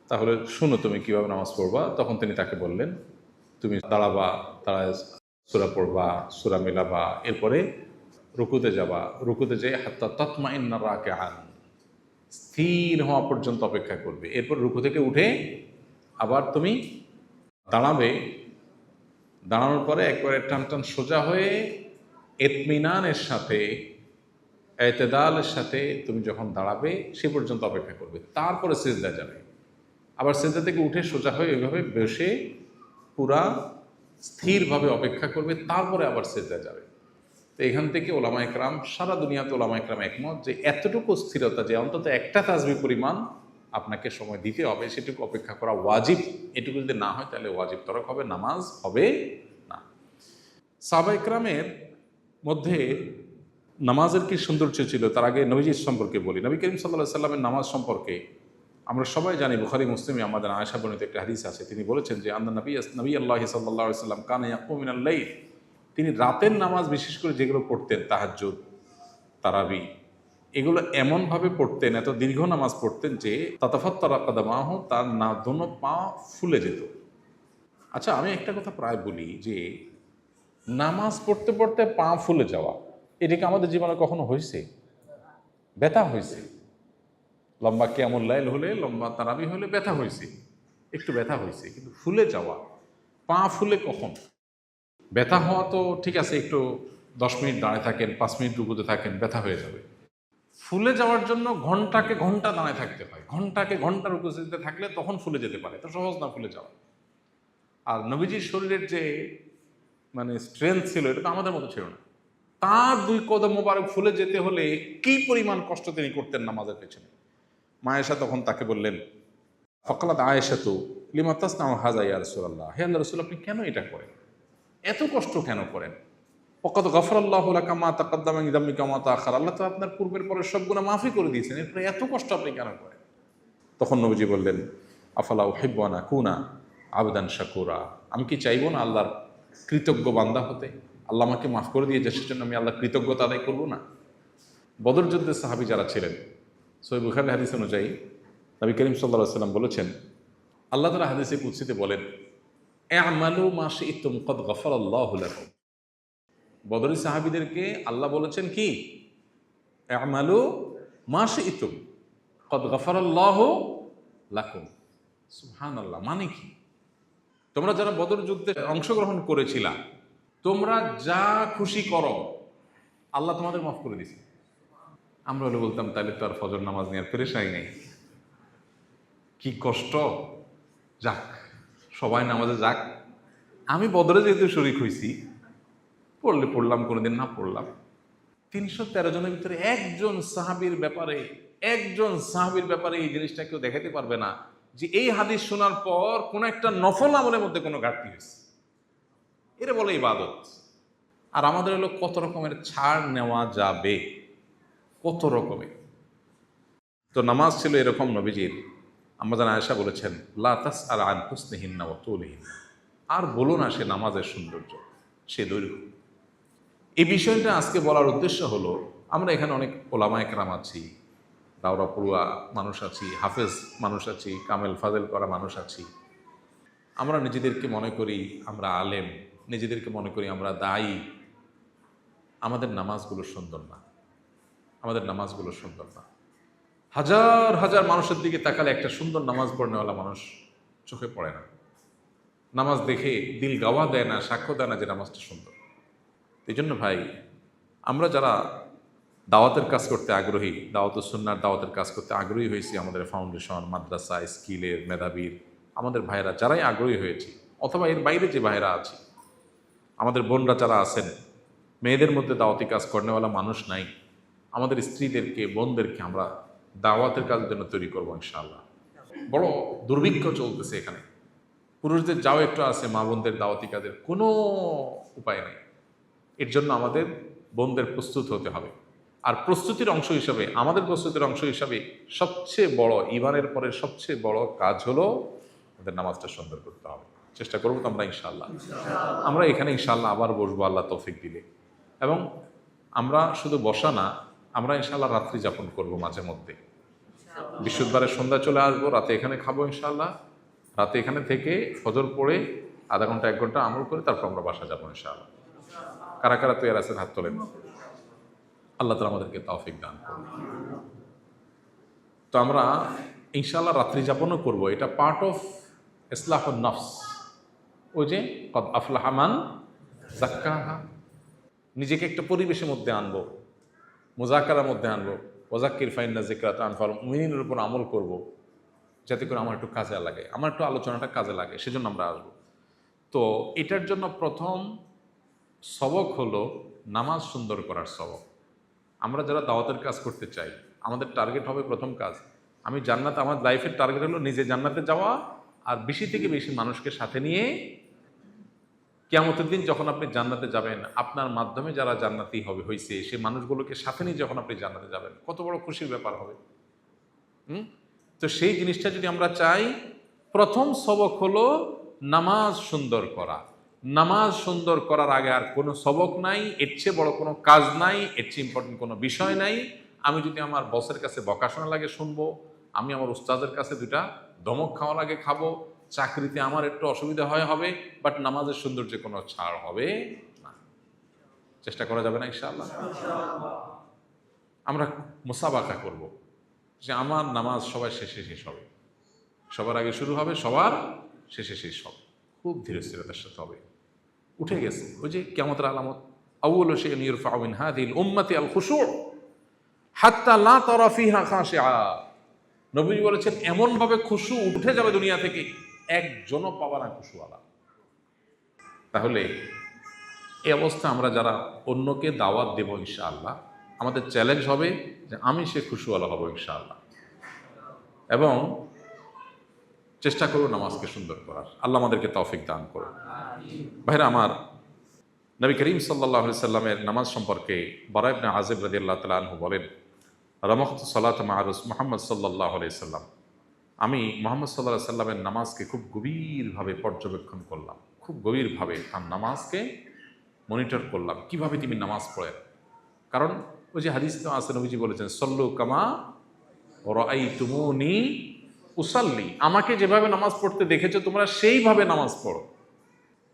তাহলে শুনো তুমি কিভাবে নামাজ পড়বা। তখন তিনি তাকে বললেন, তুমি দাঁড়াবা, দাঁড়ায় সূরা পড়বা, সূরা মেলাবা, এরপরে রুকুতে যাবা, রুকুতে যেয়ে হাত্তা তাতমাইন্না রাকিআন, স্থির হওয়া পর্যন্ত অপেক্ষা করবে, এরপর রুকু থেকে উঠে আবার তুমি দাঁড়াবে, দাঁড়ানোর পরে একবারে টান টান সোজা হয়ে ইতমিনানের সাথে, এতেদালের সাথে তুমি যখন দাঁড়াবে সে পর্যন্ত অপেক্ষা করবে, তারপরে সিজদা যাবে। আবার সিজদা থেকে উঠে সোজা হয়ে এইভাবে বসে পুরা স্থিরভাবে অপেক্ষা করবে, তারপরে আবার সিজদা যাবে। তো এখান থেকে ওলামায়ে কেরাম, সারা দুনিয়াতে ওলামায়ে কেরাম একমত যে এতটুকু স্থিরতা, যে অন্তত একটা তাসবিহ পরিমাণ আপনাকে সময় দিতে হবে, সেটুকু অপেক্ষা করা ওয়াজিব। এটুকু যদি না হয় তাহলে ওয়াজিব তরক হবে, নামাজ হবে না। সাহাবা ইকরামের মধ্যে নামাজের কি সৌন্দর্য ছিল, তার আগে নবীজির সম্পর্কে বলি। নবী করিম সাল্লাল্লাহু আলাইহি সাল্লামের নামাজ সম্পর্কে আমরা সবাই জানি, বুখারী মুসলিমে আমাদের আয়েশা বর্ণিত একটা হাদিস আছে। তিনি বলেছেন যে নবী আল্লাহ সাল্লাল্লাহু আলাইহি সাল্লাম কানা ইয়াকুমু মিনাল লাইল, তিনি রাতের নামাজ বিশেষ করে যেগুলো পড়তেন, তাহাজ্জুদ, তারাবি, এগুলো এমনভাবে পড়তেন, এত দীর্ঘ নামাজ পড়তেন যে তাতাফাত্তারা কাদামাহু, তার না দোনো পা ফুলে যেত। আচ্ছা, আমি একটা কথা প্রায় বলি যে নামাজ পড়তে পড়তে পা ফুলে যাওয়া, এটা কি আমাদের জীবনে কখনো হয়েছে? ব্যথা হয়েছে, লম্বা কিয়ামুল লাইল হলে, লম্বা তারাবি হলে ব্যথা হয়েছে, একটু ব্যথা হয়েছে, কিন্তু ফুলে যাওয়া, পা ফুলে কখন? ব্যথা হওয়া তো ঠিক আছে, একটু 10 মিনিট দাঁড়িয়ে থাকেন, 5 মিনিট রুকুতে থাকেন, ব্যথা হয়ে যাবে। ফুলে যাওয়ার জন্য ঘন্টাকে ঘন্টা দাঁড়ায় থাকতে হয়, ঘন্টাকে ঘন্টা রুকুতে থাকলে তখন ফুলে যেতে পারে, তো সহজ না ফুলে যাওয়া। আর নবীজির শরীরের যে মানে স্ট্রেংথ ছিল, এটা তো আমাদের মতো ছিল না। তার 2 কদম মোবারক ফুলে যেতে হলে কি পরিমাণ কষ্ট তিনি করতেন নামাজের পেছনে। মা আয়েশা তখন তাকে বললেন, ফাকালাত আয়েশাতু লিমা তাসনাউ হাযা ইয়া রাসূলুল্লাহ, হে আল্লাহর রাসূল, আপনি কেন এটা করেন, এত কষ্ট কেন করেন? ওয়াকাদ গাফারাল্লাহু লাকা মা তাকাদ্দামা মিন যামবিকা ওয়া মা তাআখারা, আল্লাহ তো আপনার পূর্বের পরের সব গুনাহ মাফই করে দিয়েছেন, এরপরে এত কষ্ট আপনি কেন করেন? তখন নবীজি বললেন, আফালা উহিব্বু আন আকুনা আবদান শাকুরা, আমি কি চাইবো না আল্লাহর কৃতজ্ঞ বান্দা হতে? আল্লাহ আমাকে মাফ করে দিয়েছে, সেজন্য আমি আল্লাহর কৃতজ্ঞতা আদায় করবো না? বদর যুদ্ধের সাহাবী যারা ছিলেন, সহিহ বুখারী হাদিস অনুযায়ী নবী করিম সাল্লাল্লাহু আলাইহি ওয়াসাল্লাম বলেছেন, আল্লাহ তাআলা হাদিসে কুদসিতে বলেন, ই'মালু মা শি'তুম ক্বাদ গাফারাল্লাহু লাকুম। বদরি সাহাবীদেরকে আল্লাহ বলেছেন কি, ই'মালু মা শি'তুম ক্বাদ গাফারাল্লাহু লাকুম। সুবহানাল্লাহ, মানে কি? তোমরা যারা বদর যুদ্ধে অংশগ্রহণ করেছিলা, তোমরা যা খুশি করো, আল্লাহ তোমাদের মাফ করে দিয়েছে। আমরা হলে বলতাম, তাহলে তো আর ফজর নামাজ নিয়ে আর পেরেশানি নেই, কি কষ্ট, যাক সবাই নামাজে যাক, আমি বদরে যেহেতু শরীক হয়েছি, পড়লে পড়লাম, কোনোদিন না পড়লাম। 313 জনের ভিতরে একজন সাহাবীর ব্যাপারে এই জিনিসটা কেউ দেখাতে পারবে না যে এই হাদিস শোনার পর কোন একটা নফল আমলের মধ্যে কোনো ঘাটতি হয়েছে। এরা বলে ইবাদত। আর আমাদের হলো কত রকমের ছাড় নেওয়া যাবে, কত রকমের। তো নামাজ ছিল এরকম নবীজির। আম্মা জান আয়েশা বলেছেন, লা তাসআল আন হুসনিহিন্না ওয়া তুলিহিন্না, আর বলো না সে নামাজের সৌন্দর্য, সে দৈর্ঘ্য। এই বিষয়টা আজকে বলার উদ্দেশ্য হলো, আমরা এখানে অনেক ওলামা একরাম আছি, দাওরা পড়ুয়া মানুষ আছি, হাফেজ মানুষ আছি, কামেল ফাজেল করা মানুষ আছি। আমরা নিজেদেরকে মনে করি আমরা আলেম, নিজেদেরকে মনে করি আমরা দায়ী। আমাদের নামাজগুলো সুন্দর না, আমাদের নামাজগুলো সুন্দর না। হাজার হাজার মানুষের দিকে তাকালে একটা সুন্দর নামাজ পড়নেওয়ালা মানুষ চোখে পড়ে না। নামাজ দেখে দিল গাওয়া দেয় না, সাক্ষ্য দেয় না যে নামাজটা সুন্দর। এই জন্য ভাই, আমরা যারা দাওয়াতের কাজ করতে আগ্রহী, দাওয়াত সুন্নাহর দাওয়াতের কাজ করতে আগ্রহী হয়েছি, আমাদের ফাউন্ডেশন, মাদ্রাসা, স্কিলের, মেধাবীর আমাদের ভাইয়েরা যারাই আগ্রহী হয়েছি, অথবা এর বাইরে যে ভাইয়েরা আছে, আমাদের বোনরা যারা আছেন, মেয়েদের মধ্যে দাওয়াতি কাজ করনেওয়ালা মানুষ নাই, আমাদের স্ত্রীদেরকে, বোনদেরকে আমরা দাওয়াতের কাজের জন্য তৈরি করবো ইনশাআল্লাহ। বড় দুর্ভিক্ষ চলতেছে এখানে, পুরুষদের যাও একটু আছে, মা বোনদের দাওয়াতি কাজের কোনো উপায় নেই। এর জন্য আমাদের বোনদের প্রস্তুত হতে হবে। আর প্রস্তুতির অংশ হিসাবে, আমাদের প্রস্তুতির অংশ হিসাবে সবচেয়ে বড়, ঈমানের পরে সবচেয়ে বড় কাজ হলো আমাদের নামাজটা সুন্দর করতে হবে। চেষ্টা করবো তো আমরা ইনশাআল্লাহ। আমরা এখানে ইনশাআল্লাহ আবার বসবো আল্লাহ তৌফিক দিলে, এবং আমরা শুধু বসা না, আমরা ইনশাআল্লাহ রাত্রি যাপন করবো মাঝে মধ্যে। বৃহস্পতিবারের সন্ধ্যা চলে আসবো, রাতে এখানে খাবো ইনশাআল্লাহ। রাতে এখানে থেকে ফজর পড়ে আধা ঘন্টা 1 ঘন্টা আমল করে তারপর আমরা বাসা যাবো ইনশাআল্লাহ। কারা কারা তৈরি আছেন হাত তোলেন। আল্লাহ তাআলা আমাদেরকে তৌফিক দান করুন। তো আমরা ইনশাআল্লাহ রাত্রি যাপনও করবো, এটা পার্ট অফ ইসলাহুন নফস। ওই যে কদ আফলাহা মান যাক্কাহা, নিজেকে একটা পরিবেশের মধ্যে আনবো, মুযাকারার মধ্যে আনবো। ওয়াযাক্কির ফাইন্না যিকরা তানফাউল মুমিনিনের উপর আমল করব, যাতে করে আমার একটু কাজে লাগে, আমার একটু আলোচনাটা কাজে লাগে, সেজন্য আমরা আসবো। তো এটার জন্য প্রথম সবক হলো নামাজ সুন্দর করার সবক। আমরা যারা দাওয়াতের কাজ করতে চাই, আমাদের টার্গেট হবে প্রথম কাজ, আমি জান্নাত, আমার লাইফের টার্গেট হলো নিজে জান্নাতে যাওয়া আর বেশি থেকে বেশি মানুষকে সাথে নিয়ে কিয়ামতের দিন যখন আপনি জান্নাতে যাবেন, আপনার মাধ্যমে যারা জান্নাতি হয়েছে সেই মানুষগুলোকে সাথে নিয়ে যখন আপনি জান্নাতে যাবেন, কত বড় খুশির ব্যাপার হবে। তো সেই জিনিসটা যদি আমরা চাই, প্রথম সবক হলো নামাজ সুন্দর করা। নামাজ সুন্দর করার আগে আর কোনো সবক নাই, এর চেয়ে বড় কোনো কাজ নাই, এর চেয়ে ইম্পর্টেন্ট কোনো বিষয় নাই। আমি যদি আমার বসের কাছে বকা শোনা লাগে শুনবো, আমি আমার উস্তাদের কাছে দুটা ধমক খাওয়া লাগে খাবো, চাকরিতে আমার একটু অসুবিধা হবে, বাট নামাজের সৌন্দর্যে কোনো ছাড় হবে না। চেষ্টা করা যাবে না ইনশাআল্লাহ? আমরা মুসাবাকা করব যে আমার নামাজ সবার শেষে শেষ হবে, সবার আগে শুরু হবে, সবার শেষে শেষ হবে, খুব ধীরে স্থিরতার সাথে হবে। উঠে গেছে ওই যে কিয়ামতের আলামত, আউয়ালু শাইইন ইরফাউ মিন হাযিহিল উম্মতি আল খুশু' হাত্তা লা তারা ফিহা খাশিআ। নবী বলেছেন এমন ভাবে খুশু উঠে যাবে দুনিয়া থেকে, একজনও পাবা না খুশুওয়ালা। তাহলে এই অবস্থা আমরা যারা অন্যকে দাওয়াত দেব ইনশাআল্লাহ, আমাদের চ্যালেঞ্জ হবে যে আমি সে খুশুওয়ালা হব ইনশাআল্লাহ, এবং চেষ্টা করব নামাজকে সুন্দর করার। আল্লাহ আমাদেরকে তৌফিক দান করুন। ভাইরা আমার, নবী করিম সাল্লাল্লাহু আলাইহি সাল্লামের নামাজ সম্পর্কে বারা ইবনে আযিব রাদিয়াল্লাহু তাআলা আনহু বলেন, রামাহতু সালাত মা মুহাম্মদ সাল্লাল্লাহু আলাইহি সাল্লাম, আমি মুহাম্মদ সাল্লাল্লাহু আলাইহি সাল্লামের নামাজকে খুব গভীরভাবে পর্যবেক্ষণ করলাম, খুব গভীরভাবে তার নামাজকে মনিটর করলাম, কিভাবে তিনি নামাজ পড়েন। কারণ ওই যে হাদিস তো আছে, নবীজি বলেছেন সল্লু কামা রাআইতুমুনি উসাল্লি, আমাকে যেভাবে নামাজ পড়তে দেখেছো তোমরা সেইভাবে নামাজ পড়ো।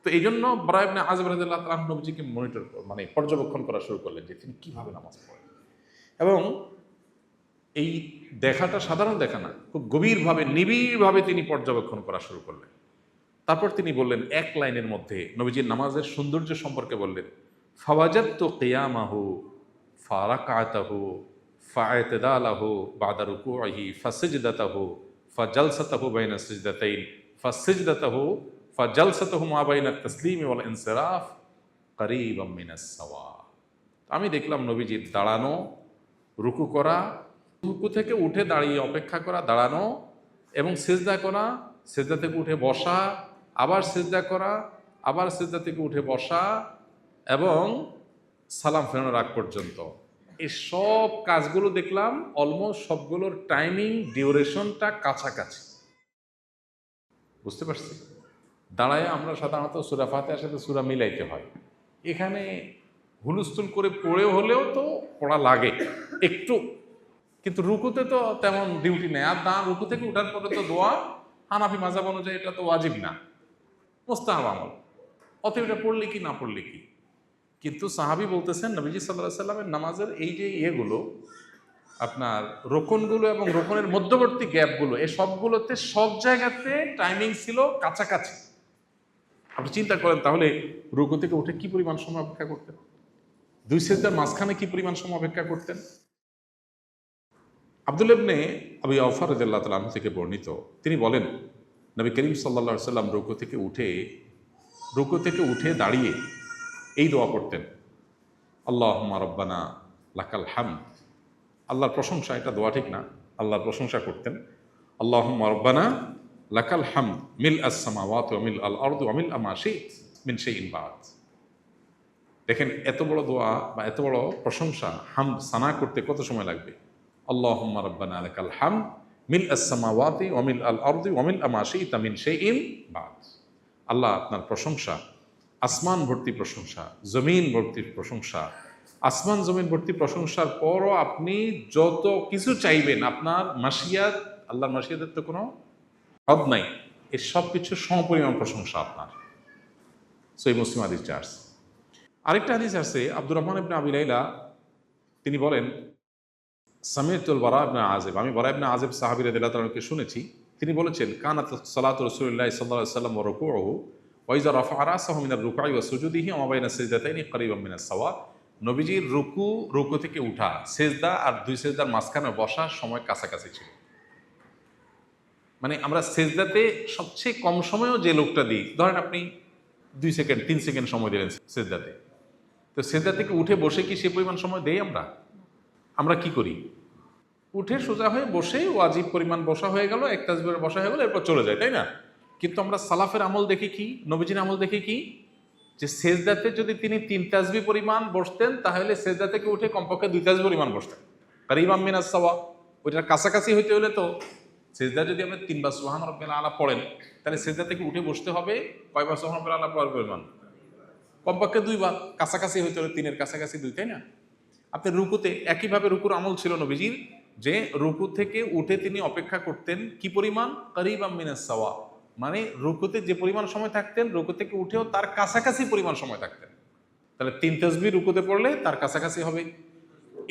তো এই জন্য বারা ইবনে আযিব রাদিয়াল্লাহু তাআলা নবীজিকে মনিটর মানে পর্যবেক্ষণ করা শুরু করলেন যে তিনি কিভাবে নামাজ পড়েন। এবং এই দেখাটা সাধারণ দেখা না, খুব গভীরভাবে নিবিড়ভাবে তিনি পর্যবেক্ষণ করা শুরু করলেন। তারপর তিনি বললেন এক লাইনের মধ্যে নবীজির নামাজের সৌন্দর্য সম্পর্কে বললেন, ফাওয়াজাদতু কিয়ামাহু ফারাকাতাহু ফা'ইতিদালাহু বা'দা রুকুইহি ফাসজদাতাহু ফাজালসাতাহু বাইনা সিজদাতাইন ফাসজদাতাহু ফাজালসাতাহু মা বাইনা তাসলিমি ওয়াল ইনসিরাফ করিবাম মিনাস সাওয়া। আমি দেখলাম নবীজির দাঁড়ানো, রুকু করা, রুকু থেকে উঠে দাঁড়িয়ে অপেক্ষা করা, দাঁড়ানো এবং সিজদা করা, সিজদা থেকে উঠে বসা, আবার সিজদা করা, আবার সিজদা থেকে উঠে বসা এবং সালাম ফেরানোর আগ পর্যন্ত, এই সব কাজগুলো দেখলাম অলমোস্ট সবগুলোর টাইমিং ডিউরেশনটা কাছাকাছি। বুঝতে পারছি? দাঁড়ায় আমরা সাধারণত সূরা ফাতিহার সাথে সূরা মিলাইতে হয়, এখানে হুলস্থুল করে পড়ে হলেও তো পড়া লাগে একটু, কিন্তু রুকুতে তো তেমন ডিউটি নেই। আর না, রুকু থেকে উঠার পরে তো দোয়া হানাফি মাযহাব অনুযায়ী এটা তো ওয়াজিব না, মুস্তাহাব আমল, অতএব এটা পড়লে কি না পড়লে কি। কিন্তু সাহাবী বলতেছেন নবীজি সাল্লাল্লাহু আলাইহি সাল্লামের নামাজের এই যে ইয়েগুলো, আপনার রোকনগুলো এবং রোকনের মধ্যবর্তী গ্যাপগুলো, এই সবগুলোতে সব জায়গাতে টাইমিং ছিল কাছাকাছি। আপনি চিন্তা করেন তাহলে রুকু থেকে উঠে কি পরিমাণ সময় অপেক্ষা করতেন, দুই সিজদার মাঝখানে কি পরিমাণ সময় অপেক্ষা করতেন। আব্দুল্লাহ ইবনে আবি আওফা রাদিয়াল্লাহু তাআলা আনহু থেকে বর্ণিত, তিনি বলেন নবী করিম সাল্লাল্লাহু আলাইহি সাল্লাম রুকু থেকে উঠে দাঁড়িয়ে এই দোয়া করতেন, আল্লাহুম্মা রাব্বানা লাকাল হামদ। আল্লাহর প্রশংসা, এটা দোয়া ঠিক না, আল্লাহর প্রশংসা করতেন। আল্লাহুম্মা রাব্বানা লাকাল হামদ মিল আস সামাওয়াতি ওয়া মিল আল আরদি ওয়া মিল মা শি'ত মিন শাইইন বা'দ। দেখেন এত বড় দোয়া বা এত বড় প্রশংসা, হামদ সানা করতে কত সময় লাগবে। আল্লাহুম্মা রাব্বানা লাকাল হামদ মিল আস সামাওয়াতি ওয়া মিল আল আরদি ওয়া মিল মা শি'তা মিন শাইইন বা'দ। আল্লাহ আপনার প্রশংসা, আসমান ভর্তি প্রশংসা, জমিন ভর্তি প্রশংসা, আসমান জমিন ভর্তি প্রশংসার পরও আপনি যত কিছু চাইবেন, আপনার মাশিয়াত, আল্লাহর মাশিয়াতের তো কোনো হদ নাই, এর সব কিছু সমপরিমাণ প্রশংসা আপনার। সহিহ মুসলিম হাদিস চার্জ। আরেকটা হাদিস আছে, আব্দুর রহমান ইবনে আবি লাইলা তিনি বলেন, সামিতুল বারা ইবনে আযিব, আমি বারা ইবনে আযিব সাহাবী রাদিয়াল্লাহু তাআলা আনহুকে শুনেছি, তিনি বলেছেন, কানাত সালাতু রাসূলিল্লাহ সাল্লাল্লাহু আলাইহি ওয়াসাল্লাম ওয়া রুকুউহু ওয়া ইযা রাফা'a রাসাহু মিনার রুকু'i ওয়া সুজুদিহি ওয়া মা বাইনা সিজদাতাইনি করিবাম মিনাস সাওয়া। নবীজির রুকু থেকে উঠা, সিজদা আর দুই সিজদার মাঝখানে বসার সময় কাছাকাছি ছিল। মানে আমরা সিজদাতে সবচেয়ে কম সময়েও যে লোকটা দিই, ধরেন আপনি 2 সেকেন্ড 3 সেকেন্ড সময় দিলেন সিজদাতে, তো সিজদা থেকে উঠে বসে কি সে পরিমাণ সময় দেই আমরা? আমরা কি করি? উঠে সোজা হয়ে বসেই ওয়াজিব পরিমাণ বসা হয়ে গেল, এক তাসবিহের বসা হয়ে গেল, এরপর চলে যায়, তাই না? কিন্তু আমরা সালাফের আমল দেখি কি, নবীজির আমল দেখি কি, যে সেজদাতে যদি তিনি 3 তাসবিহ পরিমাণ বসতেন, তাহলে সেজদা থেকে উঠে কমপক্ষে 2 তাসবিহ পরিমাণ বসতেন, কারীবাম মিনাস সাওয়া। ওইটার কাছাকাছি হইতে হলে তো সেজদা যদি আপনি 3 বার সুবহান রাব্বিল আলা পড়েন, তাহলে সেজদা থেকে উঠে বসতে হবে কয়বার সুবহান রাব্বিল আলা পড়ার পরিমাণ? কমপক্ষে 2 বার, কাছাকাছি হইতে হলে 3-এর কাছাকাছি 2, তাই না? আপনি রুকুতে একইভাবে রুকুর আমল ছিল নবীজির, যে রুকু থেকে উঠে তিনি অপেক্ষা করতেন কি পরিমাণ? কারীবাম মিনাস সাওয়া, মানে রুকুতে যে পরিমাণ সময় থাকতেন, রুকু থেকে উঠেও তার কাছাকাছি পরিমাণ সময় থাকতেন। তাহলে 3 তাসবিহ রুকুতে পড়লে তার কাছাকাছি হবে।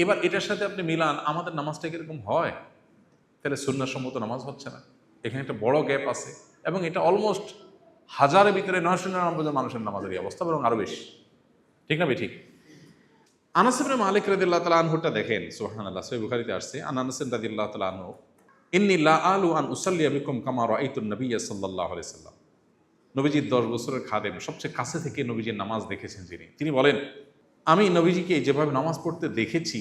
এবার এটার সাথে আপনি মিলান, আমাদের নামাজটা কিরকম হয়? তাহলে সুন্নাহসম্মত নামাজ হচ্ছে না, এখানে একটা বড় গ্যাপ আছে, এবং এটা অলমোস্ট হাজারের ভিতরে 999 জন মানুষের নামাজের এই অবস্থা, বরং আরো বেশি, ঠিক না? ঠিক। আনাস ইবনে মালিক রাদিয়াল্লাহু তাআলা আনহুটা দেখেন, সুবহানাল্লাহ, সহিহ বুখারীতে আসছে, আনাস রাদিয়াল্লাহু তাআলা আনহু, ইন্নী লা আলু আন উসাল্লি বিকুম কামা রাআইতুন নবিয়্য সাল্লাল্লাহু আলাইহি সাল্লাম। নবীজির 10 বছরের খাদেম, সবচেয়ে কাছে থেকে নবীজির নামাজ দেখেছেন যিনি, তিনি বলেন, আমি নবীজিকে যেভাবে নামাজ পড়তে দেখেছি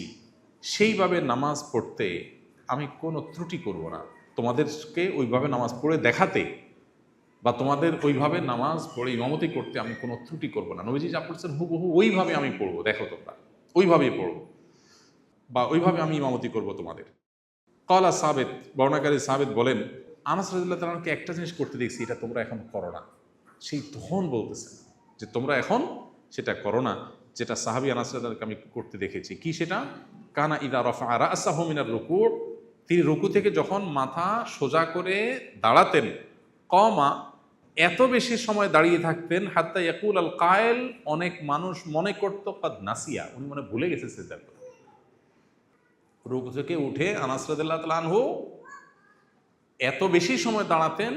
সেইভাবে নামাজ পড়তে আমি কোনো ত্রুটি করব না। তোমাদেরকে ওইভাবে নামাজ পড়ে দেখাতে বা তোমাদের ওইভাবে নামাজ পড়ে ইমামতি করতে আমি কোনো ত্রুটি করব না। নবীজি যা পড়ছেন হুবহু ওইভাবে আমি পড়বো, দেখো তোমরা ওইভাবেই পড়বো, বা ওইভাবে আমি ইমামতি করব তোমাদের। কলা সাবেত, বর্ণাকারী সাবেত বলেন, আনাস রাদিয়াল্লাহু তাআলা আনহুকে একটা জিনিস করতে দেখছি, এটা তোমরা এখন করো না। সেই তখন বলতেছেন যে তোমরা এখন সেটা করো না, যেটা সাহাবী আনাস রাদিয়াল্লাহু আমি করতে দেখেছি। কি সেটা? কানা ইদা রাফা রাসাহু মিনার রুকু, তিনি রুকু থেকে যখন মাথা সোজা করে দাঁড়াতেন, কমা, এত বেশি সময় দাঁড়িয়ে থাকতেন, হাত্তা ইয়াকুল আল কায়েল, অনেক মানুষ মনে করত কাদ নাসিয়া, উনি মনে ভুলে গেছে সিজদা করতে। রুকু থেকে উঠে আনাস রাদিয়াল্লাহু তাআলা আনহু এত বেশি সময় দাঁড়াতেন